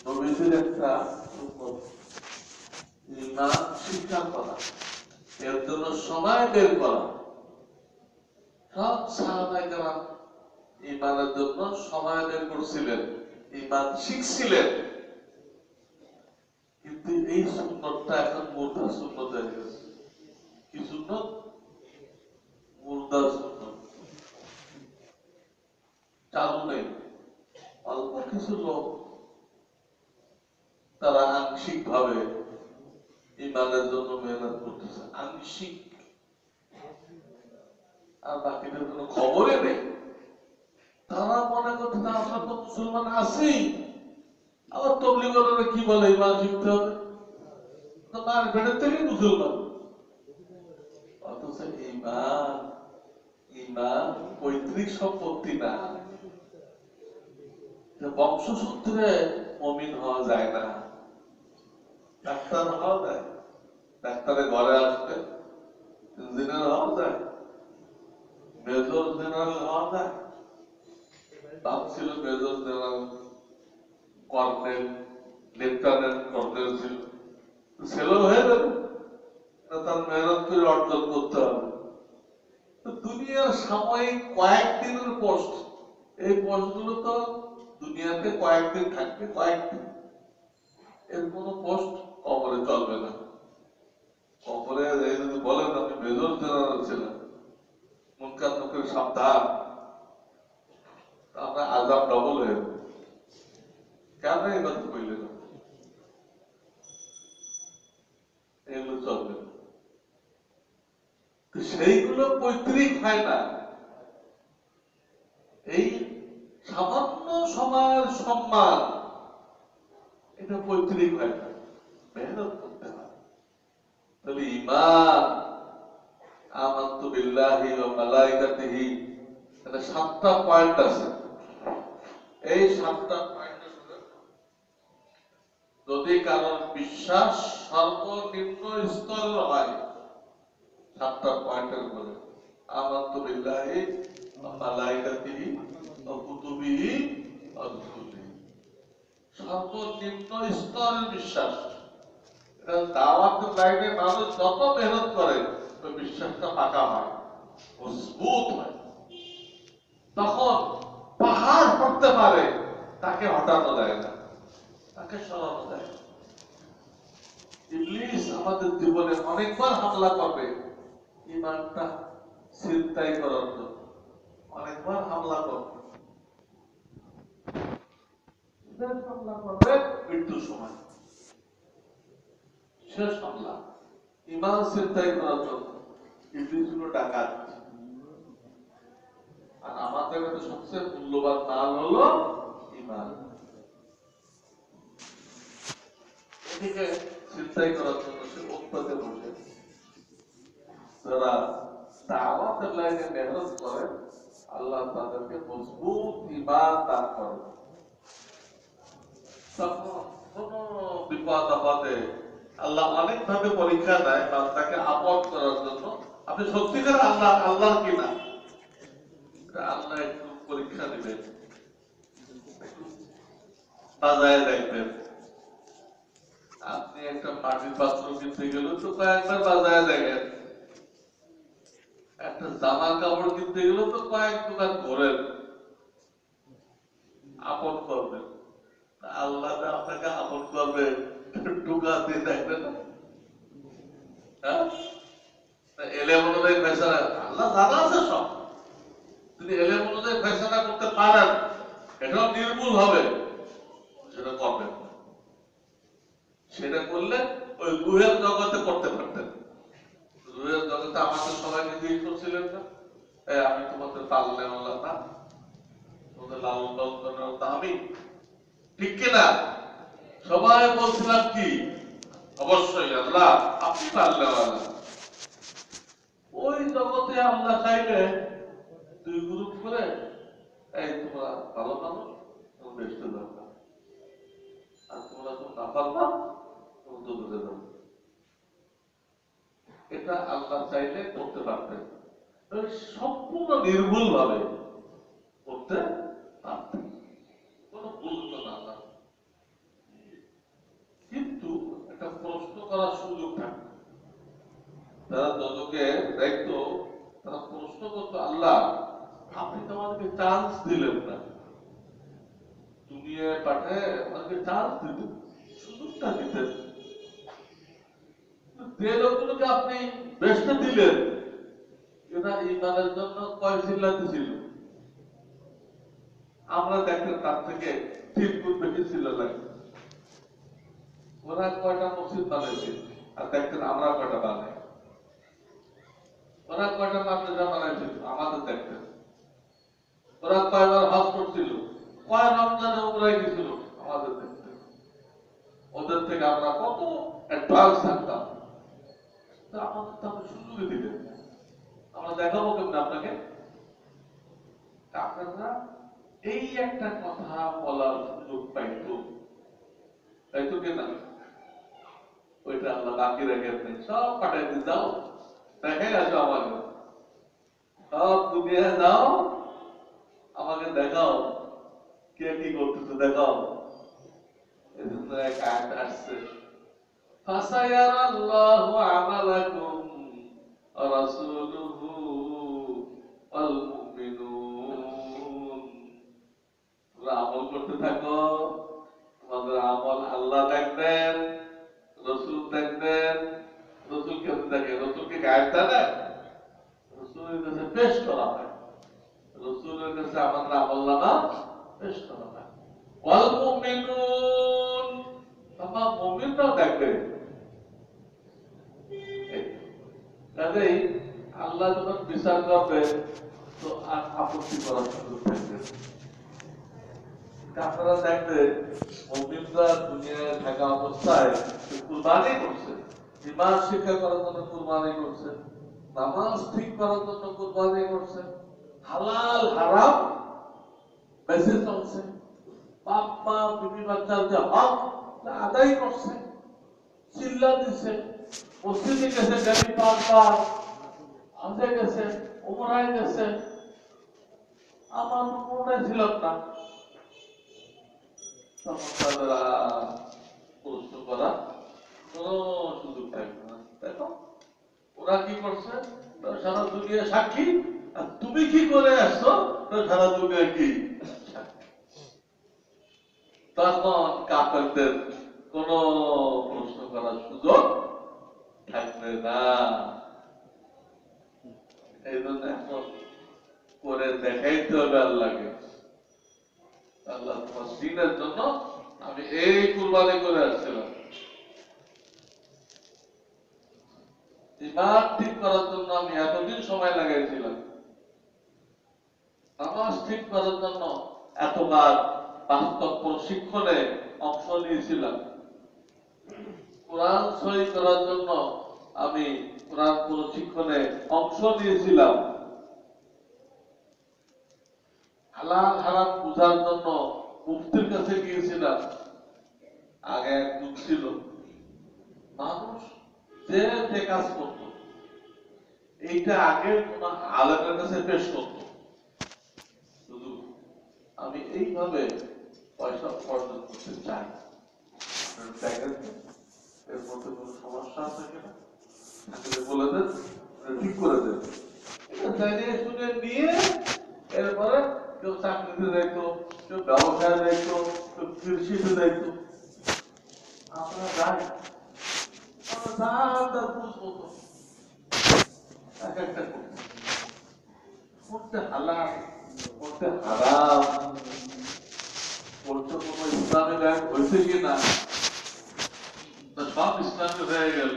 নবীদের একটা সুন্নত ঈমান শিক্ষা করা, এর জন্য সময় বের করা। সব সাহাবায়ে কেরাম ঈমানের জন্য সময় বের করছিলেন, ঈমান শিখছিলেন। কিন্তু এই সুন্নতটা এখন মুর্দা সুন্নত হয়ে গেছে। কি সুন্নত? মুর্দা সুন্নত, চালু নেই। অল্প কিছু লোক তারা আংশিক ভাবে ঈমানের জন্য মেহনত করতেছে, আংশিক, আর বাকিদের কোনো খবরই নেই। তারা মনে করতে আমরা তো মুসলমান আছি, আবার তবলিগরা কি বলে ঈমান শিখতে হবে, তো মার পেটের থেকেই মুসলমান। অথচ ঈমান, ঈমান পৈতৃক সম্পত্তি না, বংশসূত্রে মুমিন হওয়া যায় না। ডাক্তার হওয়া যায়, ডাক্তারের ঘরে আসবে, ইঞ্জিনিয়ার হওয়া যায়, মেজর জেনারেল হওয়া যায়। বাপ ছিল major general, colonel, lieutenant colonel ছিল, ছেলেও হয়ে যাবে, তার মেহনত করে অর্জন করতে হবে। দুনিয়ার সাময়িক কয়েকদিনের পোস্ট, এই পোস্টগুলো তো দুনিয়াতে কয়েকদিন থাকবে, কয়েকদিন। এর কোন পোস্ট কবরে চলবে না। কবরে যদি বলেন আমি মেজর জেনারেল ছিলাম, মুনকার নকির সাবধান, আমরা আযাব ডবল হয়ে যাবে। কেন এই কথা কইলেন? এগুলো চলবে না। সেইগুলো পৈতৃক হয় না। এই সামান্য সময়ের সম্মান, এটা পৈতৃক হয় না, মেহনত করতে হয়। তাহলে ঈমান, আমানতু বিল্লাহি ওয়া মালাইকাতিহি, এটা 7টা পয়েন্ট আছে। এই 7টা পয়েন্টের উপরে যদি কারোর বিশ্বাস সর্বনিম্ন স্তরের হয়, 7টা পয়েন্টের উপরে, আমানতু বিল্লাহি ওয়া মালাইকাতিহি ওয়া কুতুবিহি ওয়া রুসুলিহি, সর্বনিম্ন স্তরের বিশ্বাস। দাওয়াতের লাইনে মানুষ যত মেহনত করে, ওই বিশ্বাসটা পাকা হয়, মজবুত হয়। তখন পাহাড় পড়তে পারে, তাকে হটানো যায় না, তাকে সরানো যায় না। ইবলিস আমাদের জীবনে অনেকবার হামলা করবে ঈমানটা ছিনতাই করার জন্য, অনেকবার হামলা করবে। শেষ হামলা করবে মৃত্যুর সময়, শেষ হামলা ঈমান ছিনতাই করার জন্য। ইবলিস হলো ডাকাত, আর আমাদের কাছে সবচেয়ে মূল্যবান মাল হলো ঈমান। এদিকে চিন্তাই করার জন্য সে উৎপাদে বসে যারা দাওয়াতের লাইনে মেহনত করে আল্লাহ তাদেরকে মজবুত ঈমান দান করে। তখন কোন বিপদ আপদে আল্লাহ অনেক ভাবে পরীক্ষা দেয় বান্দাকে আপদ করার জন্য। আপনি সত্যিকার আল্লাহ কিনা আল্লাহ একটু পরীক্ষা দিবেন, বাজায় দেখবেন। আপনি একটা মাটির পাত্র কিনতে গেলে তো কয়েকবার বাজায় দেখেন, একটা জামা কাপড় কিনতে গেলে তো কয়েক দোকান ঘোরেন, আপন করবেন। আল্লাহ আপনাকে আপন করবে ঢুকা দিয়ে দেখবেন না। হ্যাঁ, এলেম অনুযায়ী ফেসলা আল্লাহ জানা আছে সব। যদি এলেম অনুযায়ী ফেসলা করতে পারেন, এটাও নির্মূল হবে, সেটা করবেন। সেটা করলে ওই রুহের জগতে করতে পারতেন। রুহের জগতে আমাদের সবাইকে দিয়ে করছিলেন না, আমি তোমাদের পালনে আল্লাহ না, তোমাদের লালন পালন করার আমি, ঠিক কিনা? সবাই বলছিলাম কি, অবশ্যই আল্লাহ আপনি পালনে আল্লাহ। ওই জগতে আল্লাহ চাইলে দুই গ্রুপ করে, এই তোমরা ভালো মানুষ, তোমার বেসতে দরকার, আর তোমরা তো না পারবা, তোমার দোদরে দাও। এটা আল্লাহ চাইলে করতে পারতেন, সম্পূর্ণ নির্ভুল ভাবে করতে পারতেন, কোনো ভুল হতো না আল্লাহ। কিন্তু একটা প্রশ্ন করার সুযোগ থাকতো। তারা দোদকে দেখতো, তারা প্রশ্ন করতো, আল্লাহ আপনি তো আমাদেরকে চান্স দিলেন না, দুনিয়ায় পাঠায় আমাদেরকে চান্স দিতেন, সুযোগটা দিতেন, যে লোকগুলোকে আপনি বেসতে দিলেন এরা ইমানের জন্য কয় চিল্লাতে ছিল, আমরা দেখলেন তার থেকে 3 গুণ বেশি চিল্লা লাগে। ওরা কয়টা মসজিদ বানাইছে আর দেখতেন আমরা কয়টা বানাই। ওরা কয়টা মাদ্রাসা বানাইছিল আমাদের দেখতেন। ওরা কয়বার হজ করছিল, কয় রমজানে উমরায় গেছিল আমাদের দেখতেন। ওদের থেকে আমরা কত অ্যাডভান্স থাকতাম, আমাদের তো আপনি সুযোগই দিলেন, আমরা দেখাবো কেমন আপনাকে। আপনারা এই একটা কথা বলার সুযোগ পাইতো, তাইতো কিনা? ওইটা আল্লাহ বাকি রেখেন নাই, সব পাঠাই দিয়ে যাও, দেখে আসো আমাকে, সব দুনিয়া যাও, আমাকে দেখাও কে কি করতেছে, দেখাও। এজন্য এক আয়াত আসছে, ফাসায়ারাল্লাহু আমালাকুম ওয়া রাসূলুহু ওয়াল মুমিনুন। তোমরা আমল করতে থাকো, তোমাদের আমল আল্লাহ দেখবেন, রসুল দেখবেন। রসুল কেমন দেখে? রসুলকে গায়েব থাকে, রসুলের কাছে পেশ করা হয়, রসুলের কাছে আমাদের আমলনামা পেশ করা হয়। ওয়াল মুমিনুন, আমার মুমিনরাও দেখবে। কাজেই আল্লাহ যখন বিচার করবে তো আর আপত্তি করার সুযোগ থাকবে। আপনারা দেখবে মুমিনরা দুনিয়ায় থাকা অবস্থায় কুরবানি করছে, ঈমান শিক্ষা করার জন্য কুরবানি করছে, নামাজ ঠিক করার জন্য কুরবানি করছে, হালাল হারাম বেঁচে চলছে, বাপ মা বিবি বাচ্চার যে হক আদায় করছে, চিল্লা দিছে, মসজিদে গেছে, ডেলি 5 বার, হজে গেছে, উমরায় গেছে। আমার উমরায় ছিলাম না, তখন তাদের প্রশ্ন করা কোন সুযোগ থাকবে না। দেখো ওরা কি করছে, সারা দুনিয়া সাক্ষী, আর তুমি কি করে আসছো সারা দুনিয়া কি সাক্ষী। তখন কাফেরদের কোন প্রশ্ন করার সুযোগ থাকবে না। এই জন্য এখন করে দেখাইতে হবে আল্লাহকে, আল্লাহ তোমার দিনের জন্য আমি এই কুরবানি করে আসছিলাম। ঈমান ঠিক করার জন্য আমি এতদিন সময় লাগাইছিলাম, নামাজ ঠিক করার জন্য এতবার বাস্তব প্রশিক্ষণে অংশ নিয়েছিলাম। কোরআন সহি করার জন্য আমি কোরআন প্রশিক্ষণে অংশ নিয়েছিলাম। হালাল হারাম বোঝার জন্য মুফতির কাছে গিয়েছিলাম। আগে এক যুগ ছিল, মানুষ যে যে কাজ করত এইটা আগে কোন আলেমের কাছে পেশ করত। শুধু আমি এইভাবে পয়সা উপার্জন করতে চাই, দেখেন এর মধ্যে কোনো সমস্যা আছে কিনা, থাকলে বলে দেন, ঠিক করে দেন। এটা জানিয়ে শুনে নিয়ে এরপরে কেউ চাকরিতে যাইতো, কেউ ব্যবসায় যাইতো, কেউ কৃষিতে যাইতো। আমরা যাই, আমরা যা বুঝবো তো এক একটা করতে, করতে হালাল, করতে হারাম, করতে কোনো ইসলামী গায়ক হয়েছে কিনা, সব ইসলামী হয়ে গেল।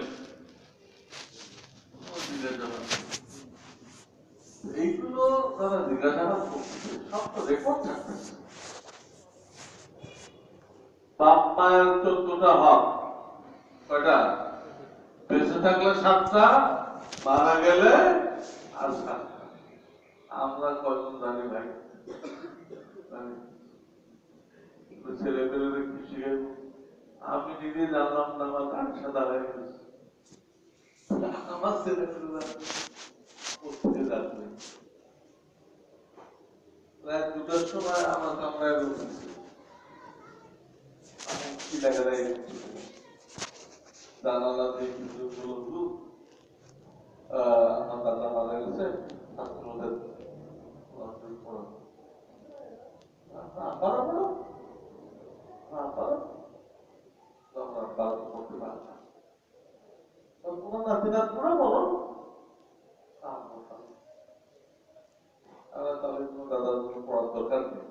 এইগুলো তারা জিজ্ঞাসা করতেছে, সব তো রেকর্ড থাকতেছে। বাপ মায়ের 14টা হক, কয়টা? বেঁচে থাকলে 7টা, মারা গেলে আর 7টা। আমরা কয়জন জানি ভাই? ছেলে পেলে কি শিখাইব? আমি নিজে জানলাম না, আমার কাঁকসা দাঁড়ায় গেছে। আমার ছেলে পেলে কোথেকে জানবে? রাত 2টার সময় আমার কামরায় ঢুকেছে, আমি কি দেখা যায় জানালা দিয়ে কিছু বলল, আমার দাদা মারা গেছে, ছাত্রদের করতে পারে না। তোমার নাতিনাত পুরো বলো, তাহলে কোনো দাদার কোনো পড়ার দরকার নেই।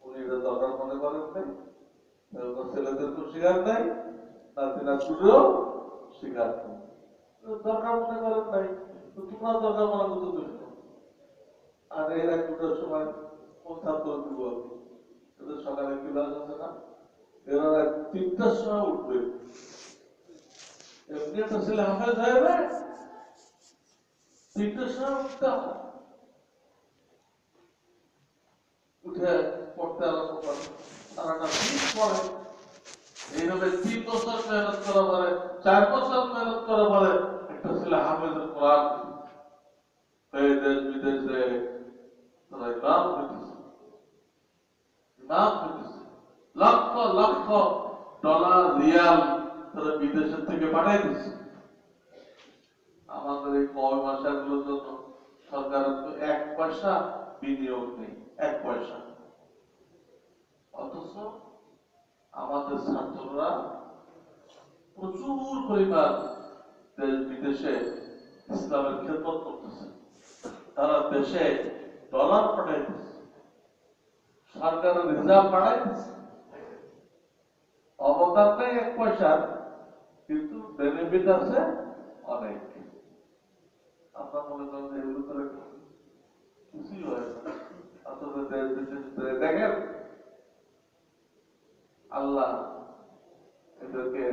উনি এটা দরকার মনে করেন নাই, ছেলেদেরকেও শিকার নাই, নাতিনাতগুলো শিকার নেই, দরকার মনে করেন নাই, তো তোমরা দরকার মনে করতে দুষ্ট। আর এর 2টার সময় কোন ছাত্র দিব আমি? এদের সকালে ক্লাস আছে না, এরা 3টার সময় উঠবে। এমনি একটা ছেলে হাফেজ হয়ে যায়, 3টার সময় উঠতে হবে, উঠে পড়তে আরম্ভ করে, তারা ঠিক পড়ে। এইভাবে 3 বছর মেহনত করা পরে, 4 বছর মেহনত করা পরে একটা ছেলে হাফেজের কোরআন হয়ে দেশ বিদেশে তারা ইমাম হইতেছে, ইমাম হইতেছে। লক্ষ লক্ষ ডলার রিয়াল তারা বিদেশের থেকে পাঠাই দিচ্ছে। আমাদের এই কয় মাসের জন্য সরকারের তো 1 পয়সা বিনিয়োগ নেই, 1 পয়সা। অথচ আমাদের ছাত্ররা প্রচুর পরিমাণ দেশ বিদেশে ইসলামের খেদমত করতেছে। তারা দেশে ডলার পাঠাইতেছে, সরকারের রিজার্ভ বাড়াইতেছে। অবদান নেই 1 পয়সা, কিন্তু বেনিফিট আছে অনেক। আপনার মনে করেন যে এগুলো করে কিছুই হয় না। আপনাদের দেশ বিদেশ দেখেন, আল্লাহ এদেরকে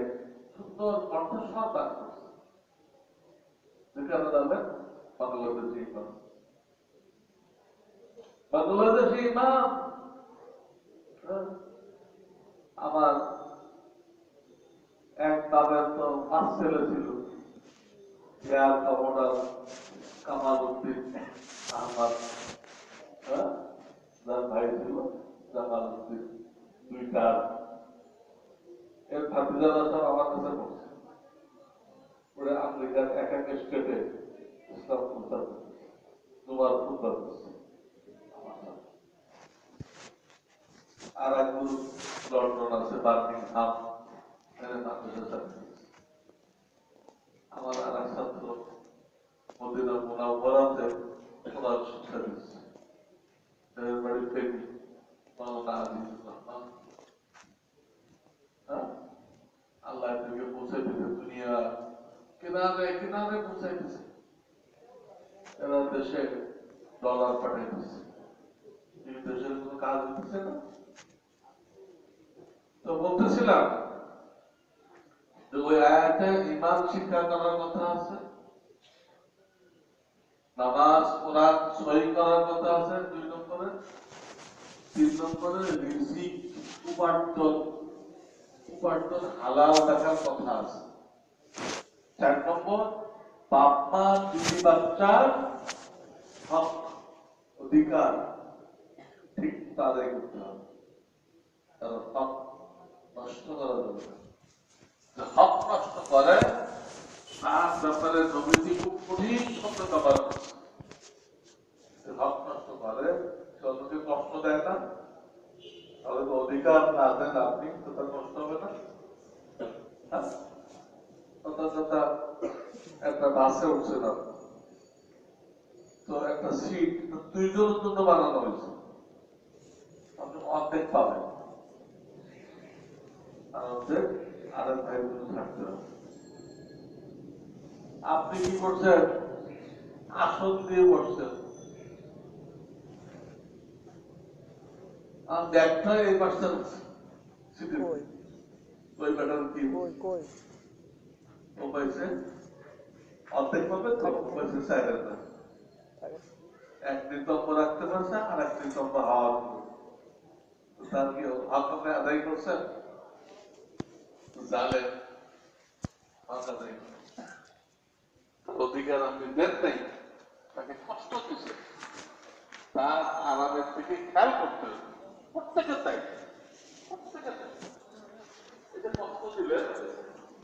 সুন্দর কণ্ঠস্বর দান করছে। যেখানে যাবেন বাংলাদেশি ইমাম, বাংলাদেশি ইমাম। আমার এক বাবার তো 5 ছেলে ছিল, এয়ার কমোডার কামাল উদ্দিন আহমদ, যার ভাই ছিল জামাল উদ্দিন, 2টা। এর ভাতিজারা সব আমার কাছে পড়ছে, ওরা আমেরিকার এক এক স্টেটে ইসলাম প্রচার করতেছে, তোমার প্রচার করছে। আর এক গ্রুপ লন্ডন আছে, বার্মিংহাম, আমার আর এক ছাত্র মদিনা মুনাওয়ারাতে কোরআন শিক্ষা দিচ্ছে, বাড়ি ফেরি মাওলানা আজিজুর রহমান। আল্লাহ থেকে পৌঁছে দিতে দুনিয়া কিনারে কিনারে পৌঁছাই দিচ্ছে। এরা দেশে ডলার পাঠাই দিচ্ছে, এই দেশের কোনো কাজ হচ্ছে না। তো বলতেছিলাম যে ওই আয়াতে ইমান শিক্ষা করার কথা আছে, নামাজ কোরআন সহি করার কথা আছে 2 নম্বরে, 3 নম্বরে রিজিক উপার্জন হালাল দেখার কথা আছে, 4 নম্বর বাপ মা বিবি বাচ্চার হক অধিকার ঠিক আদায় করতে হবে, কারণ হক নষ্ট করা যাবে না। যে হক নষ্ট করে তার ব্যাপারে নবীজি খুব কঠিন শব্দ ব্যবহার করছে। যে হক নষ্ট করে সে অন্যকে কষ্ট দেয় না, তাহলে তো অধিকার না দেন আপনি তো তার কষ্ট হবে না। কথা একটা বাসে উঠছিলাম, তো একটা সিট 2 জনের জন্য বানানো হয়েছে, আপনি অর্ধেক পাবেন, আর অর্ধেক আরেক ভাই বোন থাকতে হবে। আপনি কি করছেন? আসন দিয়ে বসছেন, আর ব্যাগটা এই পাশে সিটে, ওই ব্যাটার কি ও পাইছে অর্ধেক পাবে, তো ও পাইছে সাইডের না, এক নিতম্ব রাখতে পারছে আর এক নিতম্ব হাওয়া করবে, তার কি হক আপনি আদায় করছেন? জানেন হক আদায় অধিকার আপনি দেন নাই, তাকে কষ্ট দিচ্ছে, তার আরামের থেকে খেয়াল করতে হবে। প্রত্যেকের তাই, প্রত্যেকের তাই। এটা কষ্ট দিলে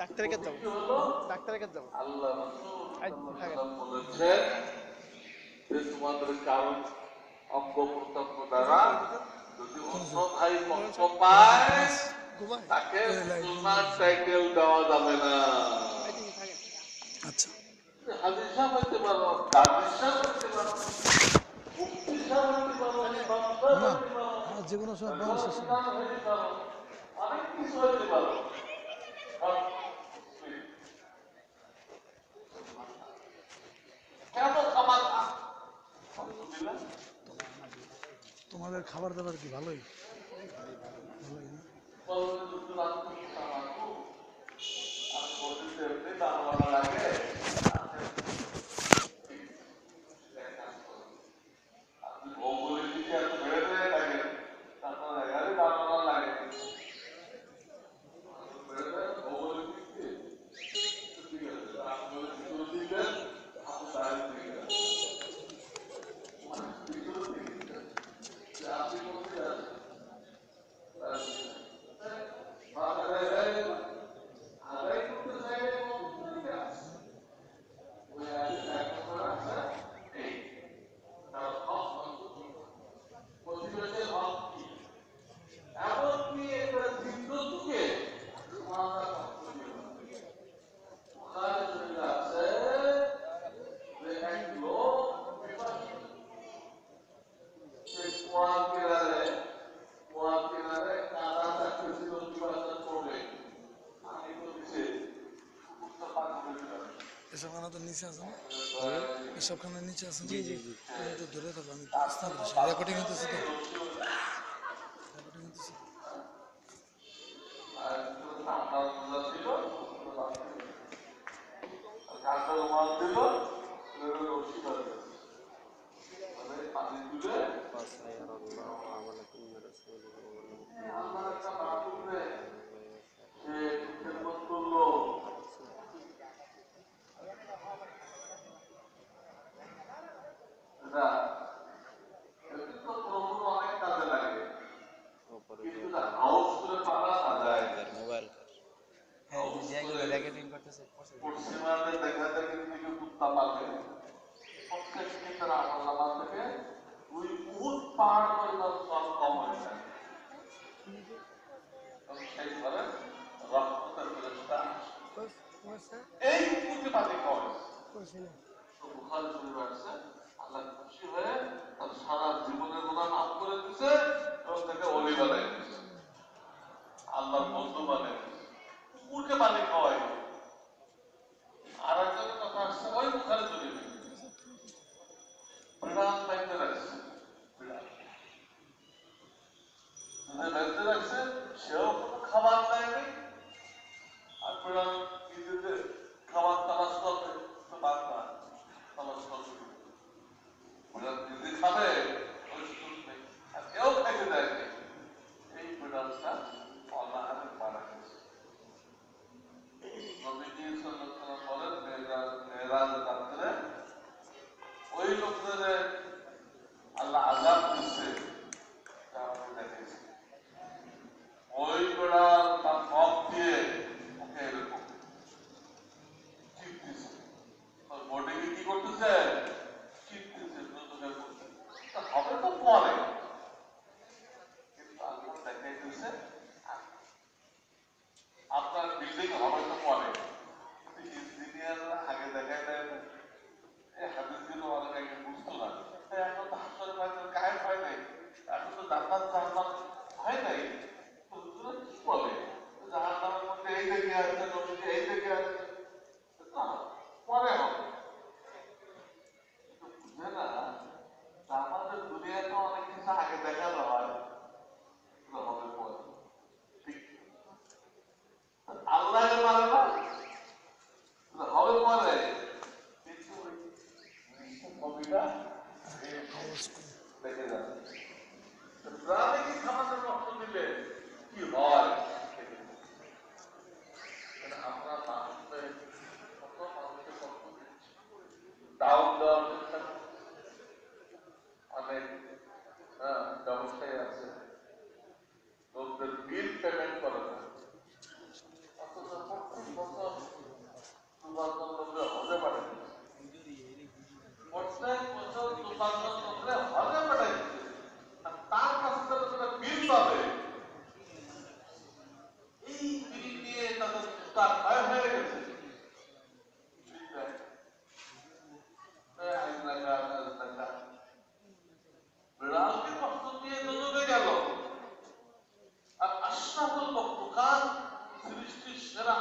ডাক্তারের কাছে যাবো, হলো ডাক্তারের কাছে যাবো। আল্লাহ রাসূল বলেছেন যে তোমাদের কারণ অঙ্গ প্রত্যঙ্গ দ্বারা যদি অন্য ভাই কষ্ট পায় তাকে মুসলমান টাইটেল দেওয়া যাবে না। আচ্ছা, হাদিস সাহেব হইতে পারো, গাজী সাহেব হইতে পারো, মুফতি সাহেব হইতে পারো, ইমাম সাহেব হইতে পারো, যে কোনো সময় বয়স শেষ ইমাম হইতে পারো, অনেক কিছু হইতে পারো। কেন খাবার তোমাদের খাবার দাবার কি ভালোই? ভালোই না? এসবখানে তো নিচে আছে না? এসবখানে নিচে আছে? জি জি জি, একটু ধরে থাকো, আমি রেকর্ডিং হতেছে তো, রেকর্ডিং হতেছে। পশ্চিমাদের দেখা দেখি থেকে কুত্তা পালে প্রত্যেক ক্ষেত্রে আমল নামা থেকে ওই উহুদ পাহাড় পরিমাণ সব কম হয়ে যায়। সেই ফলে রহমতের ফেরেশতা এই কুকুরকে পানি খাওয়ায়। বুখারী শরীফে আছে আল্লাহ খুশি হয়ে তার সারা জীবনের গুনাহ মাফ করে দিয়েছে এবং তাকে ওলি বানায় দিয়েছে, আল্লাহর বন্ধু বানায় দিয়েছে, কুকুরকে পানি খাওয়ায়। আর একজনের কথা আসছে ওই বুখারী শরীফে, বিড়াল বাইতে রাখছে, বিড়াল বাইতে রাখছে, সেও কোনো খাবার দেয়নি আর বিড়াল ভিতরে যে আল্লাহ আজাব দিচ্ছে তা আমাকে দেখেছে। ওই বেড়া তার নখ দিয়ে ওকে এরকম চিপতেছে, ওর বডিকে কি করতেছে, চিপতেছে, তা হবে তো পরে, কিন্তু আল্লাহ দেখাইতেছে আপনার বিল্ডিং হবে তো পরে, ইঞ্জিনিয়াররা আগে দেখাই দেয় না। এই হাদিসগুলো অনেক আগে বুঝতো না, এখন তো হাসপাতাল পাইতে গায়েব হয় নাই, এখন তো জান্নাত জাহান্নাম হয় নাই, তো হুজুরা কি বলে জাহান্নামের মধ্যে এই দেখে আছে, নবীজি এই দেখে আছে, না পরে হবে, কিন্তু বুঝে না আমাদের দুনিয়াতে অনেক কিছু আগে দেখানো হয়, এগুলো হবে পরে, ঠিক আল্লাহকে মানে না, এগুলো হবে পরে, কিন্তু ওই কবিটা দেখে যাচ্ছে প্রাণে কি খামাতে রক্ত দিলে কি হয়, আমরা মানুষদের কত মানুষকে কষ্ট দিচ্ছি, ডাউন দেওয়ার চেষ্টা করছি, অনেক ব্যবসায়ী আছে লোকদের বিল পেমেন্ট করে না, অথচ প্রত্যেক বছর 2,000 লোকরা হজে পাঠায়, প্রত্যেক বছর 2,000 লোকরা হজে পাঠায়, আর তার কাছ থেকে তারা বিল পাবে, এই বিল নিয়ে তাদের জুতা ক্ষয় হয়ে গেছে, বিড়ালকে কষ্ট দিয়ে দৌড়ে গেল, আর আশরাফুল মখলুকাত সৃষ্টির সেরা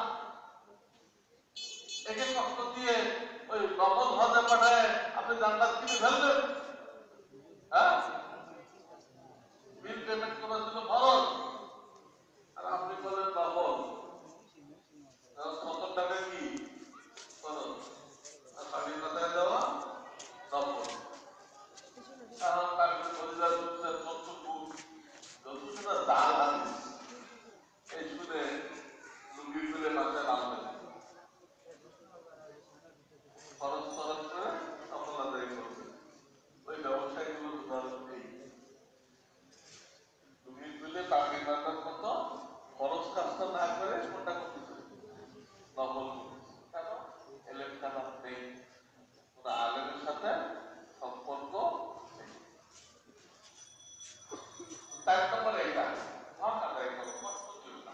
একে কষ্ট দিয়ে ওই নকল হজে পাঠায় আপনি জান্নাত কিনে ফেলবেন, হ্যাঁ বিল পেমেন্ট করার জন্য ফরজ, আর আপনি বলেন নকল, 70 টাকা কি ফরজ, আর স্বাধীনতায় দেওয়া নকল, এখন তাকে পরিবার করছেন কর্তব্য যতটা দাল হাদিস এই শুনে লুঙ্গি খুলে মাথায় নামবে খরচ খরচ করে সফল আদায় করবে, ওই ব্যবসায়ীগুলোর উদাহরণ নেই, লুঙ্গি খুলে পাখি মাথার মতো খরচ কাজটা না করে কোনটা করতেছে নকল করতেছে, কেন এলেম খারাপ নেই, কোন আলেমের সাথে সম্পর্ক নেই। 4 নম্বর এটা হক আদায় করো, কষ্ট দিও না,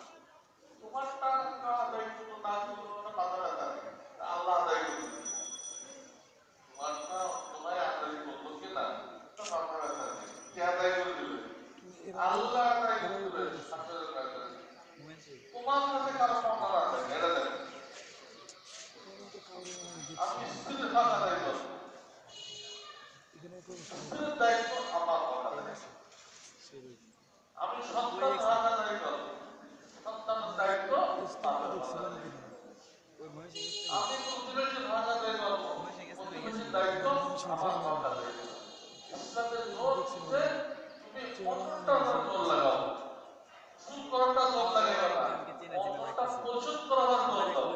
তোমার টাকা আদায় করো না করো ওটা মাথা ব্যথা নেই, আল্লাহ আদায় করবে, তোমারটা তোমায় আদায় করবো কিনা তা মাথা ব্যথা নেই, কে আদায় করে দেবে, আল্লাহ আদায় করে দেবে, আসলের ব্যথা নেই, তোমার কাছে কারো মাথা আছে এটা দেখো, আমি স্ত্রীর হক আদায় করবো, স্ত্রীর দায়িত্ব আমার হক আদায়, আমি সন্তান হক আদায় করবো, সন্তানের দায়িত্ব আমি প্রতিবেশীর হক আদায় করবো, প্রতিবেশীর দায়িত্ব আমার হক আদায় করবো। ইসলামের জোর হচ্ছে তুমি অন্যটার উপর জোর লাগাও, সুদ করাটা জোর লাগাইবা না, অন্যটা পরিশোধ করাবার জোর দাও,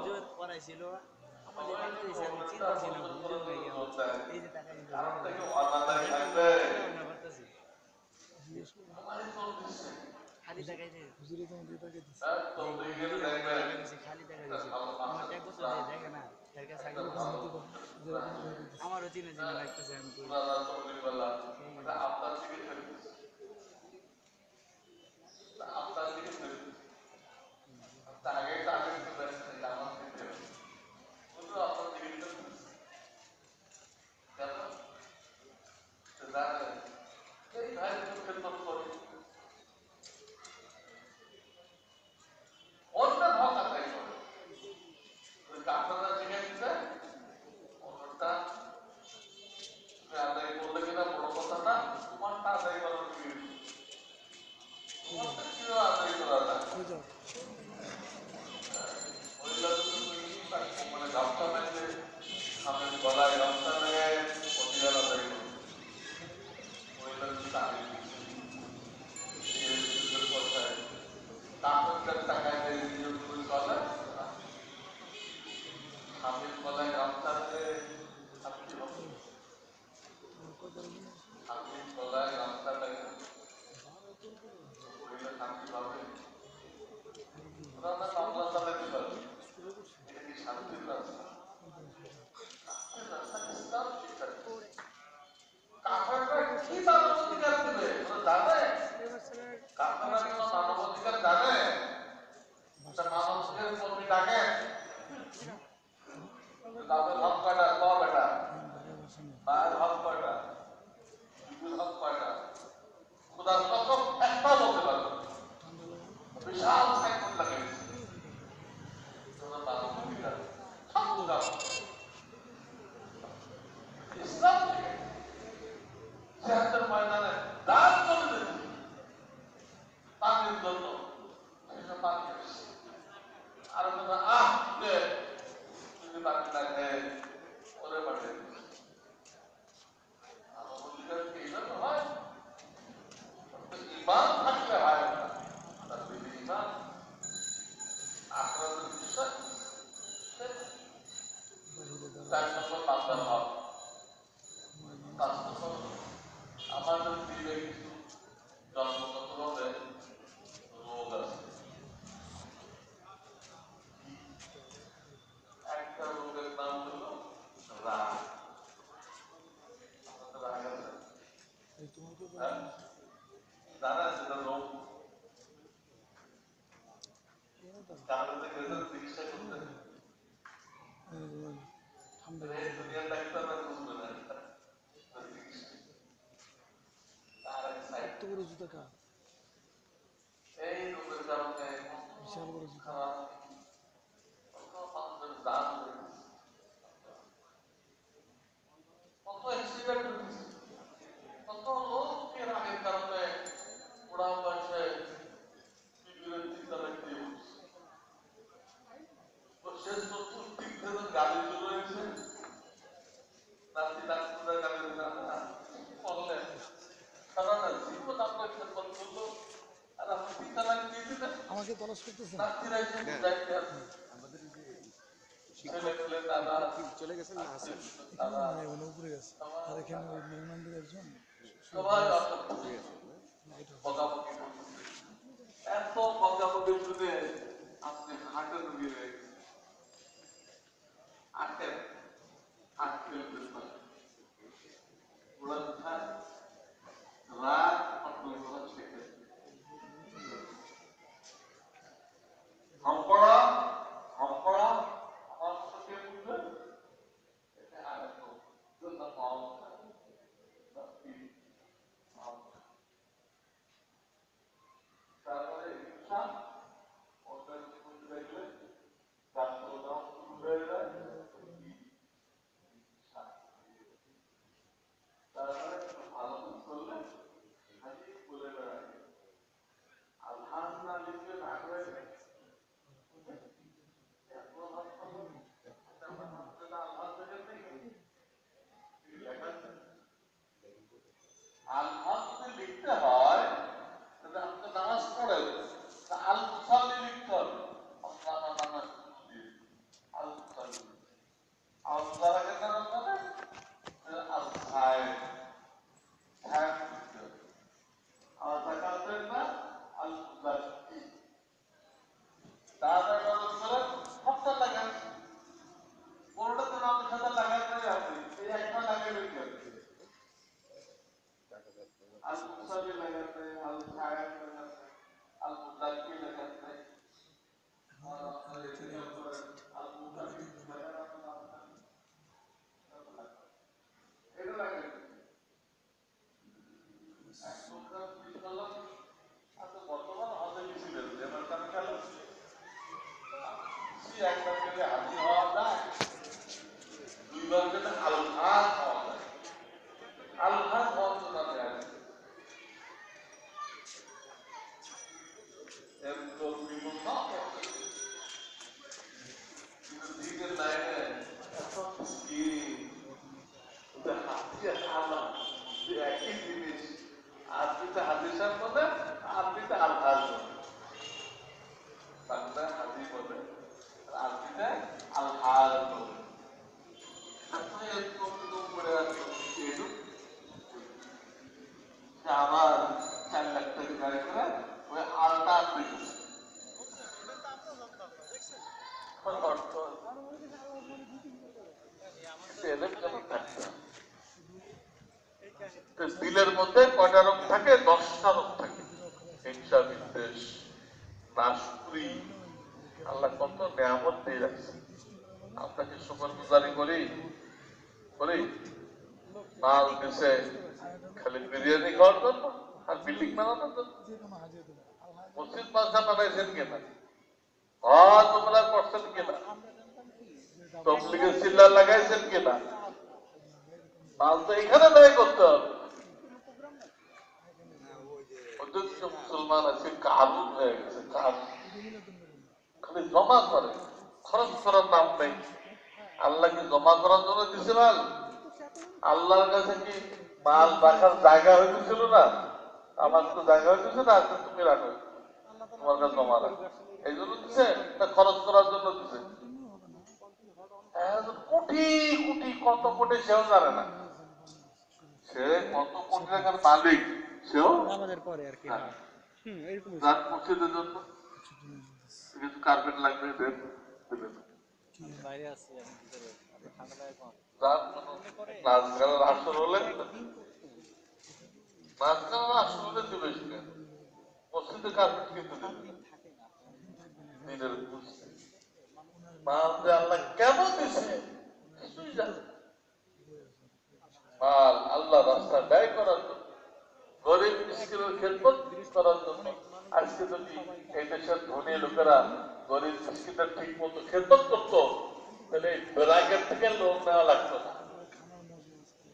কারণ থেকে অনাদায় থাকবে, আমারই জোর দিচ্ছে, হুজুরে তোমার দিয়ে তাকে দিচ্ছে, তো দুই গেলে দেখবেন আমারও চিনে চিনে লাগতেছে, আমি করি আপনার দিকে ফেলতেছে, আপনার দিকে ফেলতেছে, আগে তাকে আমার দিকে আপনার দিকে ফেলতেছে, কেন জানেন এই ভাই খেদমত করে অন্যের হক আদায় করে, আপনারা শিখাই দিতে অন্যটা আদায় করলে কিনা বড় কথা না, তোমারটা আদায় করার তোমারটা কিভাবে আদায় করা যায়, মহিলা মানে গামছা বেঁধে সামনে গলায় গামছা লেগে অধিকার আদায় করবে, মহিলার কিন্তু আগে সিয়াসের ময়দানে রাত চলে যেত পানির জন্য, সেটা পানি আসছে। আর যদি পানি না খায় ওরে পাঠিয়ে দিচ্ছে। এইভাবে হয়, ইমান থাকলে হয় না। তার যদি ইমান আখেরাতের বিশ্বাস, তার সঙ্গে বান্দার হক, তার সঙ্গে আমাদের দিলে কিছু জন্মগতভাবে রোগ আছে। একটা রোগের নাম হলো রাগ। আমাদের রাগ আছে, হ্যাঁ? জানা সেটা রোগ। কারণে গেছে চিকিৎসা করতে, এই দুনিয়ার ডাক্তাররা বুঝবে না তার এক সাইড। এই রোগের কারণে খারাপ কত মানুষের দান হয়েছে, কত অ্যাক্সিডেন্ট হয়েছে, কত লোককে রাগের কারণে বুড়া বয়সে বিবিরের চিন্তা রাখতে হচ্ছে। শেষ চতুর্দিক থেকে গাড়ি শুরু হয়েছে, রাত্রি ডাক্তাররা গাড়ি বললেন তারা না জীবন আপনার খেদমত করলো আর আপনি চিন্তা লাগিয়ে দিয়ে দিলেন। আমাকে তলাশ করতেছেন? রাত্রিরা এসে যাইতে আছে, ছেলে পেলে দাদা চলে গেছেন না আছেন? দাদা উপরে গেছে। আর এখানে ওই মেহমানদের একজন সবাই বকাবকি করতেছে। এত বকাবকি শুনে আপনি হাটে রুগী হয়ে গেছেন। আটের হাট ফেলতে পারে ওরা কোথায় রাত অটল করা শেখে। হম্পড়া হম্পড়া আমার সাথে বুঝলেন এটা আরেক তারপরে ইনসান ওদের মধ্যে দেখলে গাছগুলো শুরু হয়ে যায়। তারপরে ভালো করলে খালি বলে বেড়ায় আল্লাহ না লিখলে না করে আল্লাহ যদি লিখতে হয় তাহলে আপনি নামাজ পড়েন, আল মুসাল্লি লিখতে হবে। নামাজ আল মুসাল্লি আল মুসাল্লি কারণ মানে আল খায় খায় আর তাকাতেন না আল মুসাল্লি তাহলে সবটা লাগান কোনটাতে নাম সাথে লাগাতে আপনি এই একটা লাগাই রেখে আল মুসাল্লি লাগাতে আল খায় লাগাতে আল মুসাল্লি লাগাতে আল মুসাল্লি এটা লাগাই বর্তমান হজে গেছিলেন যেমন তারা খেলা একবার গেলে হাজির হওয়া যায়, দুইবার গেলে আলহাজ হওয়া যায়। আলহাজ হওয়ার জন্য আমি আসি দিকের লাইনে এত একই জিনিস আরবিতে হাদিসার বলে, আরবিতে আলহাজ বলে, বাংলা হাজি বলে, আরবিতে আলহাজ বলে। আপনি এরকম করে আবার 4 লাখ টাকা গাড়ি করে ওই আলটা পেয়েছে অর্থ দিলের মধ্যে কয়টা রোগ থাকে? 10টা রোগ থাকে। হিংসা, বিদ্বেষ, নাশকরি। আল্লাহ কত নিয়ামত দিয়ে রাখছে, আপনাকে শুকরগুজারি করি মাল দিছে খালি বিরিয়ানি খাওয়ার জন্য আর বিল্ডিং বানানোর জন্য। মসজিদ মাদ্রাসা বানাইছেন কিনা, তোমরা করছেন কিনা, তবলিগের চিল্লা লাগাইছেন কিনা, মাল তো এখানে ব্যয় করতে হবে। মুসলমান আজকে কারুন হয়ে গেছে, কারুন খালি জমা করে, খরচ করার নাম নেই। আল্লাহকে জমা করার জন্য দিছে মাল। আল্লাহর কাছে কি মাল রাখার জায়গা হইতেছিল না? আমার তো জায়গা হইতেছে না, আজকে তুমি রাখো, তোমার কাছে জমা রাখো। এই জন্য দিছে না খরচ করার জন্য দিছে? কোটি কোটি, কত কোটি সেও জানে না। সে কত কোটি টাকার মালিক সেও আমাদের পরে আর কি। হ্যাঁ। এরকম রাত মসজিদের জন্য কিছু কার্পেট লাগবে, দেন দেবেন। বাইরে আছি আমি ভিতরে, ঠান্ডা লাগে কম। রাত নাচ গানের আসর হলে, নাচ গানের আসর হলে দেবে সেখানে, মসজিদে কার্পেট কিন্তু দেবে না। দিনের বুঝতে মাল যে আল্লাহ কেমন দিছে কিছুই জানে না। মাল আল্লাহ রাস্তা ব্যয় করার জন্য, গরিব মিসকিনের খেদমত করার জন্য। আজকে যদি এই দেশের ধনী লোকেরা গরিব মিসকিনের ঠিক মতো খেদমত করতো, তাহলে ব্যাংকের থেকে লোন নেওয়া লাগতো না।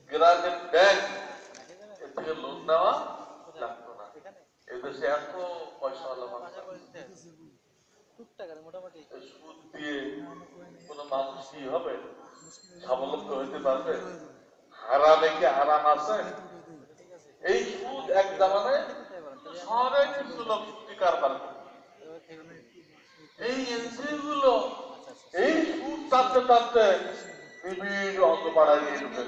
গ্রামের ব্যাংক এর থেকে লোন নেওয়া লাগতো না। এই দেশে এত পয়সাওয়ালা মানুষ আছে। মোটামুটি সুদ দিয়ে কোন মানুষ কি হবে? স্বাবলম্বী হইতে পারবে? হারামে কি হারাম আছে? এই সুদ এক জামানায় শহরে কিছু লোক চুক্তি কারবার করে। এই এনজিও গুলো এই সুদ টানতে টানতে বিভিন্ন অন্তপাড়ায় নিয়ে ঢুকে।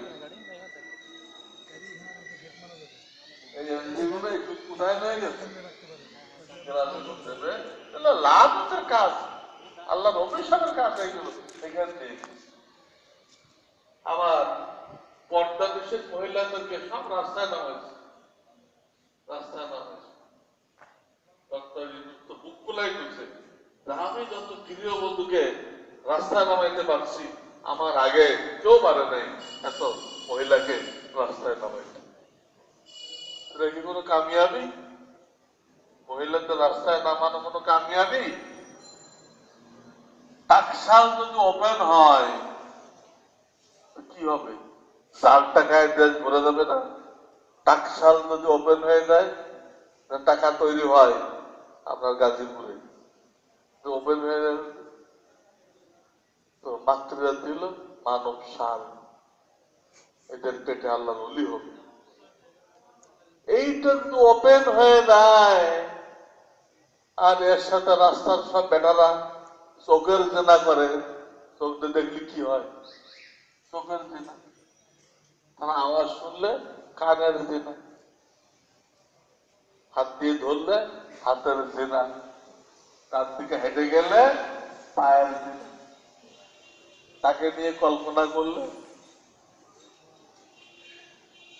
এই এনজিও গুলো একটু কোথায় হয়ে গেছে? লাভ হচ্ছে কাজ, আল্লাহ অভিশাপের কাজ এইগুলো এখান থেকে। আবার পর্দা দেশের মহিলাদেরকে সব রাস্তায় নামাইছে, রাস্তায় নামাইছে। ডক্টর তো বুক খোলাই করছে, আমি যত প্রিয় বন্ধুকে রাস্তায় নামাইতে পারছি, আমার আগে কেউ পারে নাই এত মহিলাকে রাস্তায় নামাইতে। এটা কি কোনো কামিয়াবি? মহিলাদের রাস্তায় নামানো কোনো কামিয়াবি? টাকশাল যদি ওপেন হয় কি হবে? 4 টাকায় দেশ ভরে যাবে না? টাকশাল যদি ওপেন হয়ে যায়, টাকা তৈরি হয় আপনার গাজীপুরে, ওপেন হয়ে যাবে। তো মাতৃরা দিল মানব সার, এদের পেটে আল্লাহ অলি হবে। এইটা যদি ওপেন হয়ে যায়, আর এর সাথে রাস্তার সব বেটারা চোখের জেনা করে, চোখ দিয়ে দেখলে কি হয়? চোখের জেনা। তারা আওয়াজ শুনলে কানের জেনা, হাত দিয়ে ধরলে হাতের জেনা, তার দিকে হেঁটে গেলে পায়ের জেনা, তাকে নিয়ে কল্পনা করলে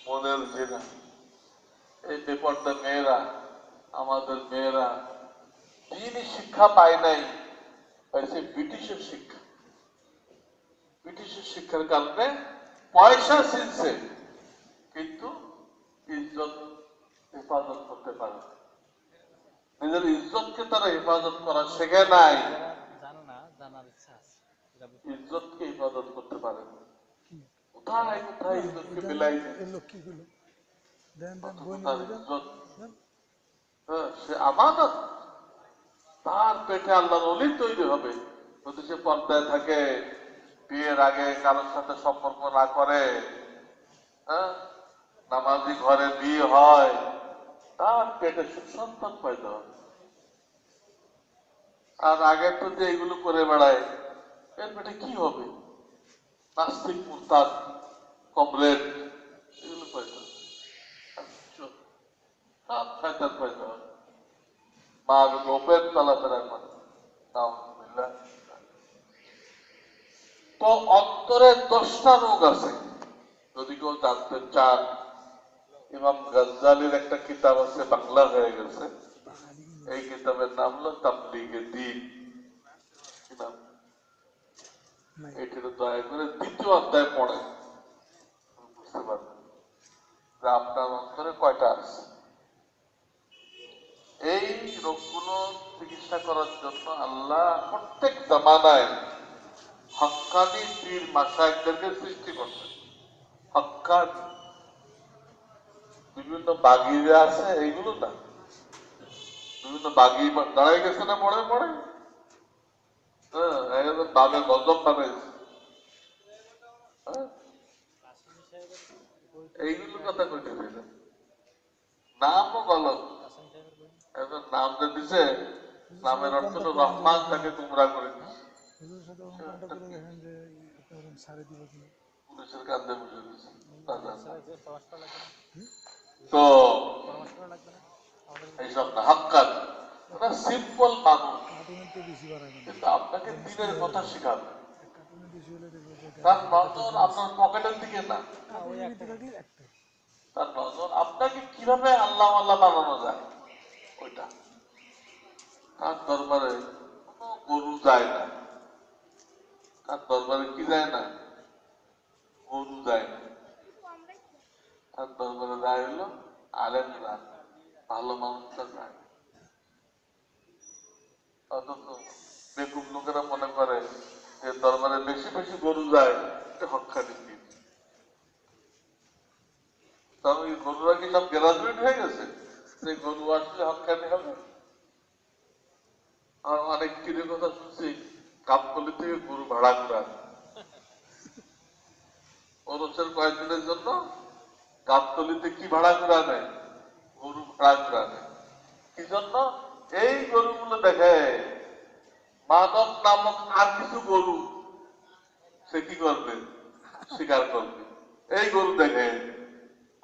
মনের জেনা। এই বেপরটা মেয়েরা, আমাদের মেয়েরা দিনই শিক্ষা পায় নাই, পাইছে ব্রিটিশের শিক্ষা। ব্রিটিশের শিক্ষার কারণে পয়সা চিনছে, কিন্তু ইজ্জত হেফাজত করতে পারে। নিজের ইজ্জতকে তারা হেফাজত করা শেখে নাই, জানো না, জানার ইচ্ছা আছে। ইজ্জতকে হেফাজত করতে পারে। কোথায় কোথায় ইজ্জতকে বিলাই দেয়। লক্ষ্মী গুলো দেন দেন অথচ বই তার নিয়ে ইজ্জত, সে আমানত, তার পেটে আল্লাহর ওলি তৈরি হবে। যদি সে পর্দায় থাকে, বিয়ের আগে কারোর সাথে সম্পর্ক না করে, নামাজি ঘরে বিয়ে হয়, তার পেটে সুসন্তান পয়দা হবে। আর আগে তো যে এগুলো করে বেড়ায়, এর পেটে কি হবে? নাস্তিক, মুরতাদ, কমরেড, এগুলো পয়দা হবে। সব শয়তান পয়দা হবে। মা ওপেন চলাফেরা করে। তো অন্তরে 10টা রোগ আছে, যদি কেউ জানতে চান। ইমাম গাজ্জালির একটা কিতাব আছে, বাংলা হয়ে গেছে। এই কিতাবের নাম হলো তাবলীগে দ্বীন। এটির দয়া করে 2য় অধ্যায় পড়ে বুঝতে পারবেন যে আপনার অন্তরে কয়টা আছে। এই রোগগুলো চিকিৎসা করার জন্য আল্লাহ প্রত্যেক জামানায় হক্কানি পীর মাশায়েখদেরকে সৃষ্টি করছেন। হক্কানি, বিভিন্ন বাগিরা আছে এইগুলো না, বিভিন্ন বাগি দাঁড়াই গেছে না পড়ে পড়ে, হ্যাঁ একদম বাবে গজব বানাইছে। হ্যাঁ? কাসেমি সাহেবের বই তো এইগুলো কথা কইতেছে না, নামও গলত। কাসেম সাহেবের বই এখন নাম যে দিছে, নামের অর্থ হলো রহমান তাকে গুমরা করে দিছে। হুজুরের সাথে কন্ট্যাক্ট করে দেখেন যে আপনি ওরকম ছাড়ে দিব কিনা। পুলিশের কান্দে বসে দিছে। স্যার যে পরামর্শ করা লাগবে না, তো পরামর্শ করা লাগবে না আমাদের এইসব না হাক্কান, ওরা সিম্পল মানুষ, কার্টুনের তো বেশি বাড়ায় না, কিন্তু আপনাকে দিনের কথা শেখাবে। কার্টুনের বেশি হলে দেখবো যে তার নজর আপনার পকেটের দিকে না, ওই কার্টুনের একটা ভিতরে থাকলে একটাই। তার নজর আপনাকে কিভাবে আল্লাহ আল্লাহ বানানো যায় ওইটা। তার দরবারে কোনো গরু যায় না, তার দরবারে কি যায় না, গরু যায় না। তার দরবারে যায় হলো আলেমরা, ভালো মানুষরা যায়। অথচ বেকুব লোকেরা মনে করে যে দরবারে বেশি বেশি গরু যায়, এটা হক্কানি দিন। তবে এই গরুরা কি সব গ্রাজুয়েট হয়ে গেছে যে গরু আসলে হক্কানি হবে? আর অনেক কিনে কথা শুনছি, কাপকলি থেকে গরু ভাড়া করা, ওরসের কয়েকদিনের জন্য গাবতলিতে কি ভাড়া করা নেয়, গরু ভাড়া করা নেয়। কি জন্য? এই গরুগুলো দেখে মাদক নামক আর কিছু গরু সে কি করবে, শিকার করবে। এই গরু দেখে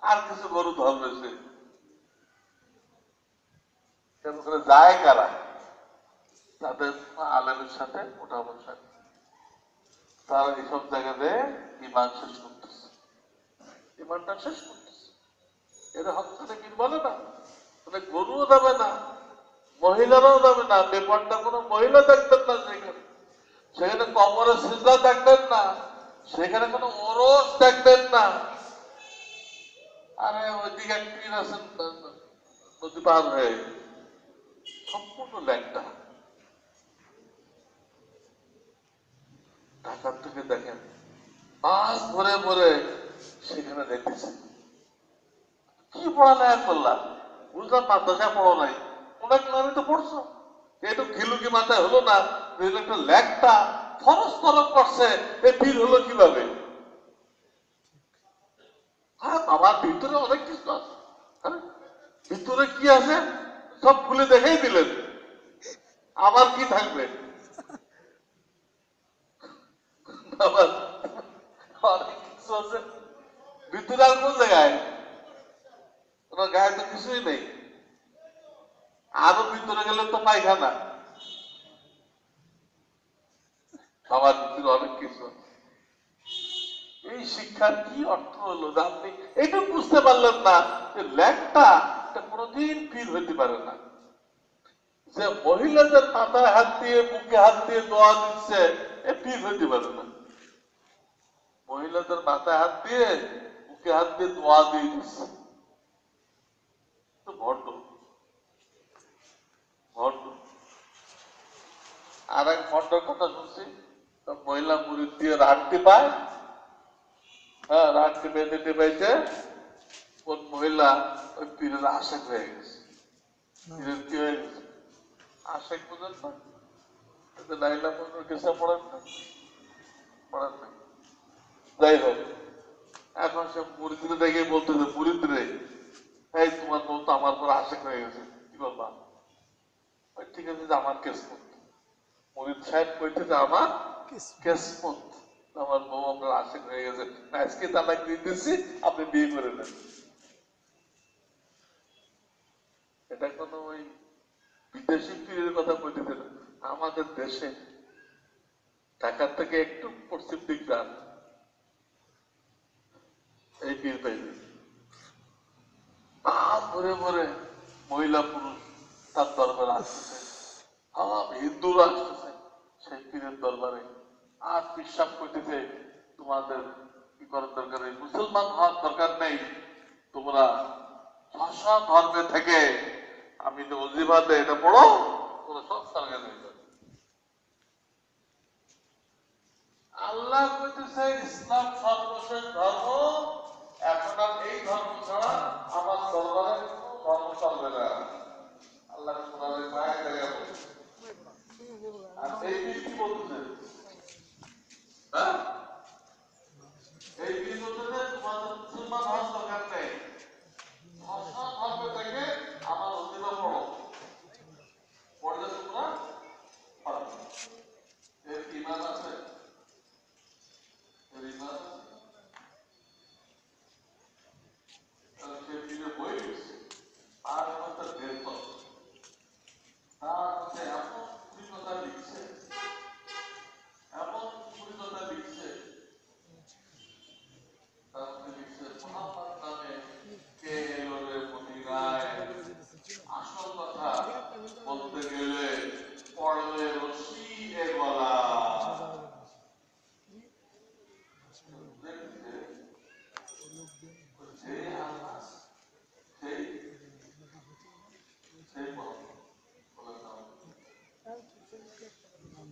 আর কিছু গরু ধরবে সে। কেন করে যায় কারা? তাদের আলেমের সাথে ওঠা বসা, তারা এইসব জায়গাতে ইমান শেষ করতেছে, ইমানটা শেষ করতেছে। এটা হচ্ছে কি বলে না, মানে গরুও যাবে না, মহিলারাও যাবে না, ব্যাপারটা কোনো মহিলা দেখবেন না সেখানে, সেখানে কবরে সিজদা দেখবেন না, সেখানে কোনো ওরস দেখবেন না। আরে ওইদিকে এক পীর আছেন নদী পার হয়ে, সম্পূর্ণ ল্যাংটা। ঢাকার থেকে দেখেন মাছ ভরে ভরে সেখানে দেখতেছে। কি পড়ালেখা করলাম বুঝলাম, মাদ্রাসা পড়ো নাই, অনেক নারী তো পড়ছো, একটু ঘিলুকি মাথায় হলো না, একটা ল্যাংটা ফরস তরফ করছে, এ পীর হলো কিভাবে? হ্যাঁ আমার ভিতরে অনেক কিছু আছে, আরে ভিতরে কি আছে সব খুলে দেখাই দিলেন, আমার কি থাকবে? আবার অনেক কিছু আছে ভিতরে, আর কোন জায়গায়? ওনার গায়ে তো কিছুই নেই, আরো ভিতরে গেলে তো পায়খানা। আমার ভিতরে অনেক কিছু। এই শিক্ষার কি অর্থ হলো যে আপনি এটা বুঝতে পারলেন না যে ল্যাংটা এটা কোনোদিন পীর হইতে পারে না, যে মহিলাদের মাথায় হাত দিয়ে বুকে হাত দিয়ে দোয়া দিচ্ছে এ পীর হইতে পারে না। মহিলাদের মাথায় হাত দিয়ে বুকে হাত দিয়ে দোয়া দিয়ে দিচ্ছে তো ভণ্ড, ভণ্ড। আর এক ভণ্ডর কথা শুনছি, মহিলা মুড়ি দিয়ে রাখতে পায়, হ্যাঁ রাখতে পেতে পাইতে কোন মহিলা ওই পীরের আশেক হয়ে গেছে। পীরের কি হয়ে গেছে? আশেক বুঝেন না? লাইলা মজনুর কেসা পড়েন না? পড়েন না? যাই হোক, এখন সে মুরিদরে দেখে বলতেছে, মুরিদরে এই তোমার বউ তো আমার পর আশেক হয়ে গেছে, কি বলবা? ঠিক আছে যে আমার কেসমত। মুরিদ সাহেব কইতেছে আমার কেসমত, আমার বউ আপনার আশেক হয়ে গেছে, আজকে তালাক দিয়ে দিচ্ছি, আপনি বিয়ে করে নেন। এটা কোন ওই বিদেশি পীরের কথা কইতেছে না, আমাদের দেশে ঢাকার থেকে একটু পশ্চিম দিক যান, এই পীর পাইবে ভরে ভরে মহিলা পুরুষ তার দরবারে আসতেছে, হিন্দুরা আসতেছে সেই পীরের দরবারে, আর বিশ্বাস করতেছে তোমাদের কি করার দরকার নেই, মুসলমান হওয়ার দরকার নেই, তোমরা ভাষা ধর্মে থেকে আমি তো অজিবাদে এটা পড়ো, তোমরা সব সারগান হয়ে যাবে। আল্লাহ কইতেছে ইসলাম সর্বশেষ ধর্ম, এখন আর এই ধর্ম ছাড়া আমার দরবারে কোনো ধর্ম চলবে না। আল্লাহ কোরআনে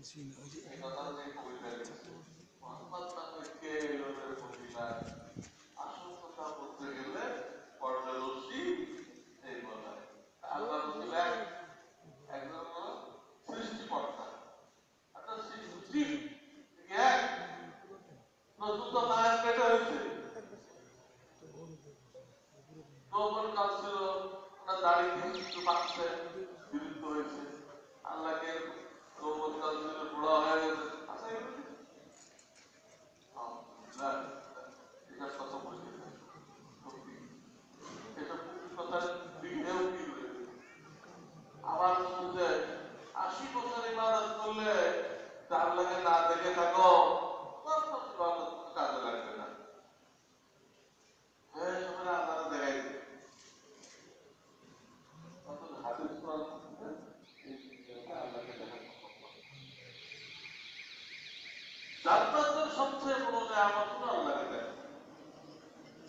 কিছুই না ওই যে এই কথা নিয়ে কবিতা লিখছে মোহাম্মদ নামকে এলোমের মহিলা আসল কথা বলতে গেলে পর্দা রশি এই বলা আল্লাহ রসুল একজন হলো সৃষ্টিকর্তা অর্থাৎ সৃষ্টি এক নতুন তো মায়ের পেটে হয়েছে নৌবল কাল ছিল ওনার দাড়ি কিছু পাচ্ছে বিলুপ্ত হয়েছে আল্লাহকে নৌবল কাল ছিল বুড়া হয়ে গেছে আচ্ছা এগুলো এটার কথা বলছি এসব কথার দিকেও কি রয়েছে আবার শুনছে 80 বছর ইবাদত করলে তার লাগে না দেখে থাকো কাজে লাগবে না হ্যাঁ সবাই আল্লাহ দেখাই হাদিস জান্নাতের সবচেয়ে বড় নিয়ামত হলো আল্লাহকে দেখা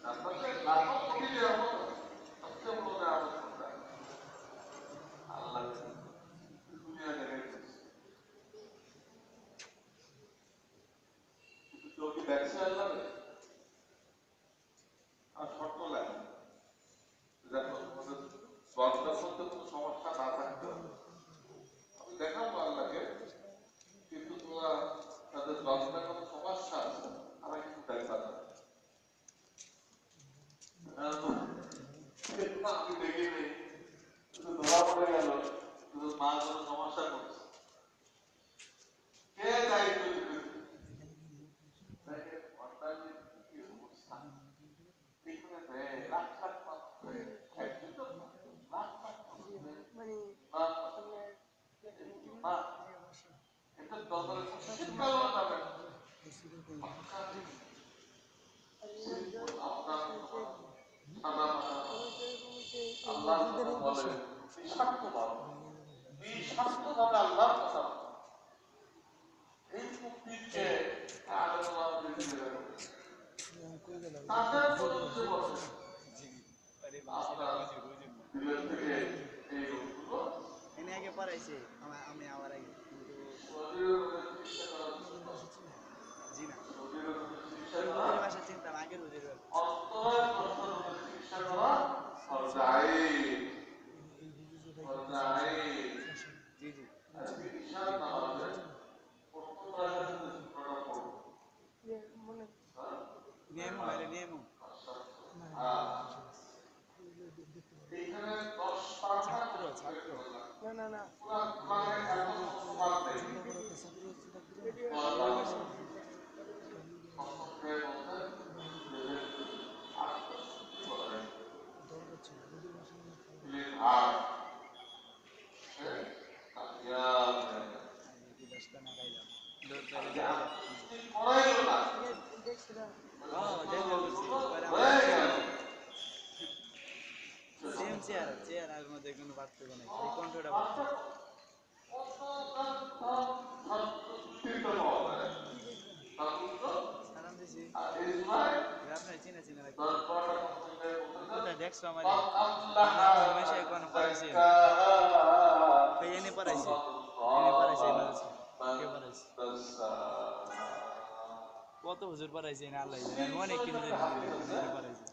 জান্নাতের লাখো কোটি নিয়ামত সবচেয়ে বড় নিয়ামত কোনটা আল্লাহ দুনিয়া দেখাই কেউ কি দেখছে আল্লাহ আর শর্ত লাগে দেখো তোমাদের দরজার মধ্যে কোনো সমস্যা না থাকতো আমি দেখাবো আল্লাহকে কিন্তু তোমরা তাদের দরজার কোনো সমস্যা আছে আমরা কিন্তু দেখবা না আমি দেখি নেই কিন্তু ধরা পড়ে গেল কিন্তু মা কোনো সমস্যা করছে কে দায়িত্ব দিবে এনে আগে পড়াইছে আমি আবার আগে জি না রোজের ভাষা চিন্তা আগে রোজের জি জি নিয়ম বাইরে নিয়ম ছাত্র ছাত্র না না চেয়ার আর মধ্যে কোনো পার্থক্য নেই এই কণ্ঠটা সালাম দিছি আপনার চিনা চিনা কোথায় দেখছো আমার হমেশা কোনো পড়াইছে এনে পড়াইছে কে পড়াইছে কত হুজুর পড়াইছে না আল্লাহ জানে অনেক কিছু পড়াইছে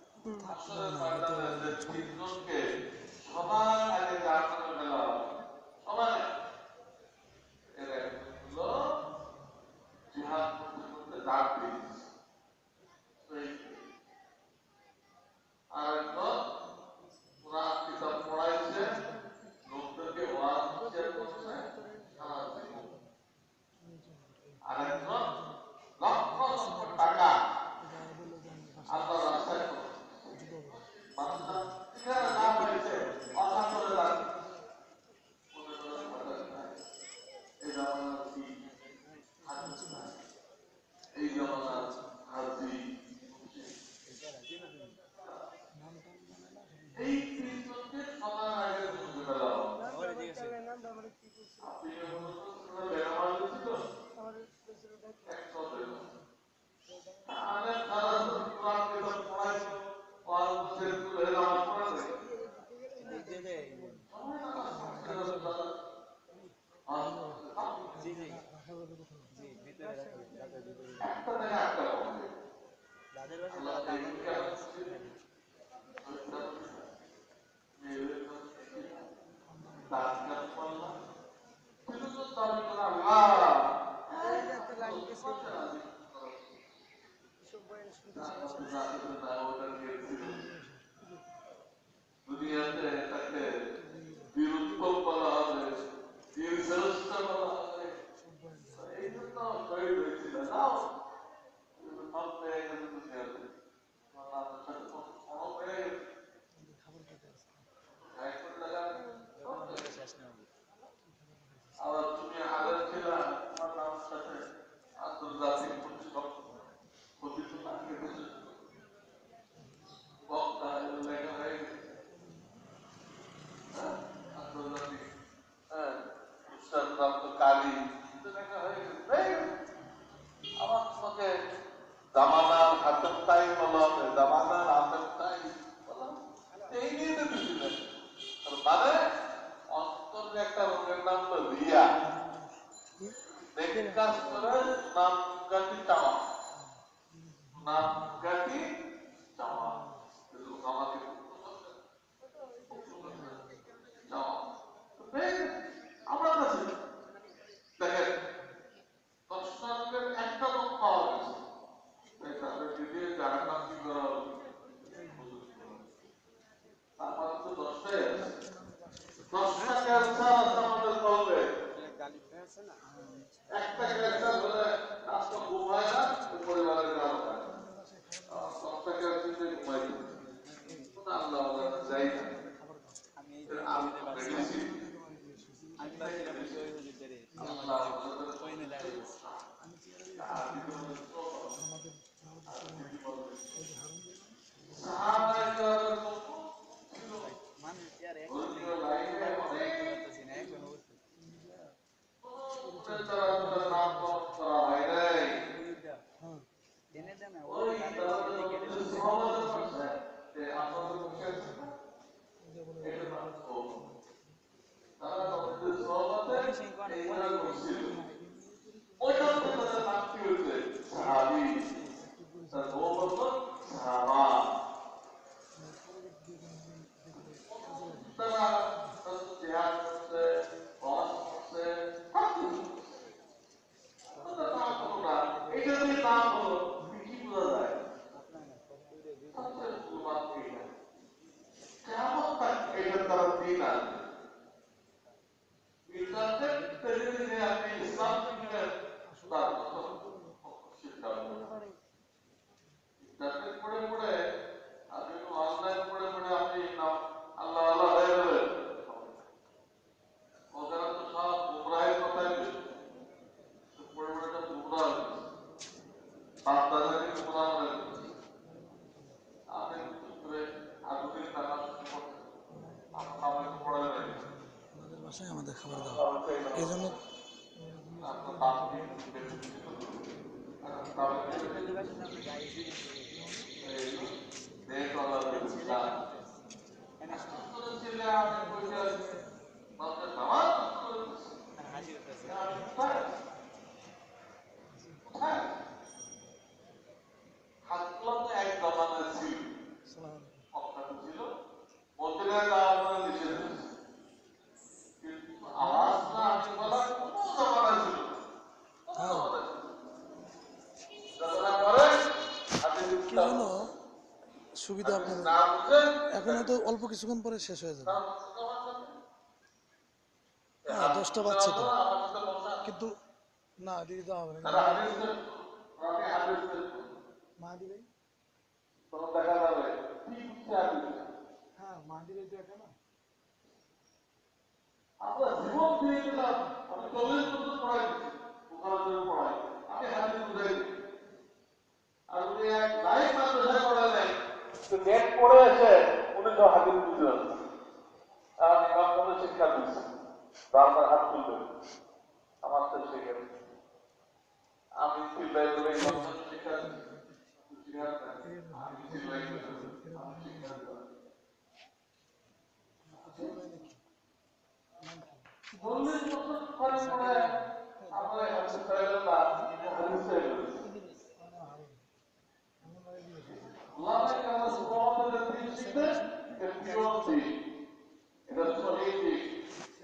এক কাজ করে নাম গাটি চাওয়া, নাম গাটি চাওয়া, আমাকে চাওয়া আমার কাছে দেখেন 10টা লোকের একটা লোক পাওয়া গেছে, তাদের দিদি যারা নাম কি করা হবে আমার তো 10টাই আছে, 10টা ক্যান্সার আছে আমাদের কলবে, একটা ক্যান্সার হলে আজকে ঘুমায় না, পরিবারের কারো হয় না, 10টা ক্যান্সার ঘুমাই আল্লাহ যাই না আমাদের খাবার দাওয়া এই জন্য সুবিধা আপনার এখন হয়তো অল্প কিছুক্ষণ পরে শেষ হয়ে যাবে। হ্যাঁ 10টা বাজছে তো, কিন্তু না দিদি দেওয়া হবে না। মাহাদি ভাই হ্যাঁ মাহাদি ভাই তো এটা না আমরা জীবন দিয়ে দিলাম, আমি 40 বছর পড়াই পড়াই আমি হাদিস বুঝাই আর উনি এক লাইফ মাদ্রাসায় পড়ালেন, তো নেট পড়ে এসে উনি তো হাদিস বুঝলেন আর ইমাম সাহেব শিক্ষা দিচ্ছে, বারবার হাত তুলবেন আমার তো শিখে আমি চিল্লাই করে ইমাম সাহেব শিক্ষা দিচ্ছি, আমি চিল্লাই করে আমি শিক্ষা দিলাম বললেন বছর পরে পরে আমরা হাদিস চাইলাম না, হাদিস চাইলাম আল্লাহ কাছে সুবহানাল্লাহ দিন শিখবে, এটা পিওর দিন, এটা সহি দিন,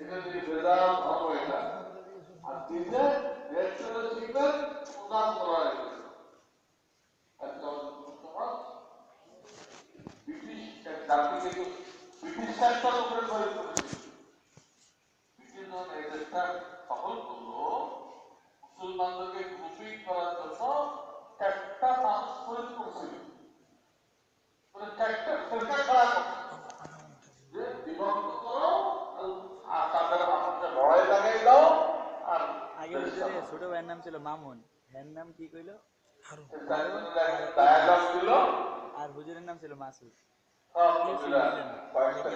এটা যদি বেদাত ধর্ম এটা আর দিনে ন্যাচারাল শিখবেন উদার করা ব্রিটিশ জাতিকে ব্রিটিশ সরকার উপরে প্রয়োগ করেছে, ব্রিটিশ এই দেশটা সফল করলো মুসলমানদেরকে গ্রুপিং করার জন্য একটা মানুষ প্রয়োগ করছিল, একটা সরকার খাড়া করছে যে বিভক্ত করো আর তাদের আমাকে লড়াই লাগাই দাও। আর আগে ছোট ভাইয়ের নাম ছিল মামুন, এর নাম কি কইলো ডায়াগ্রাম ছিল আর হুজুরের নাম ছিল মাসুদ। সব কয়েকটা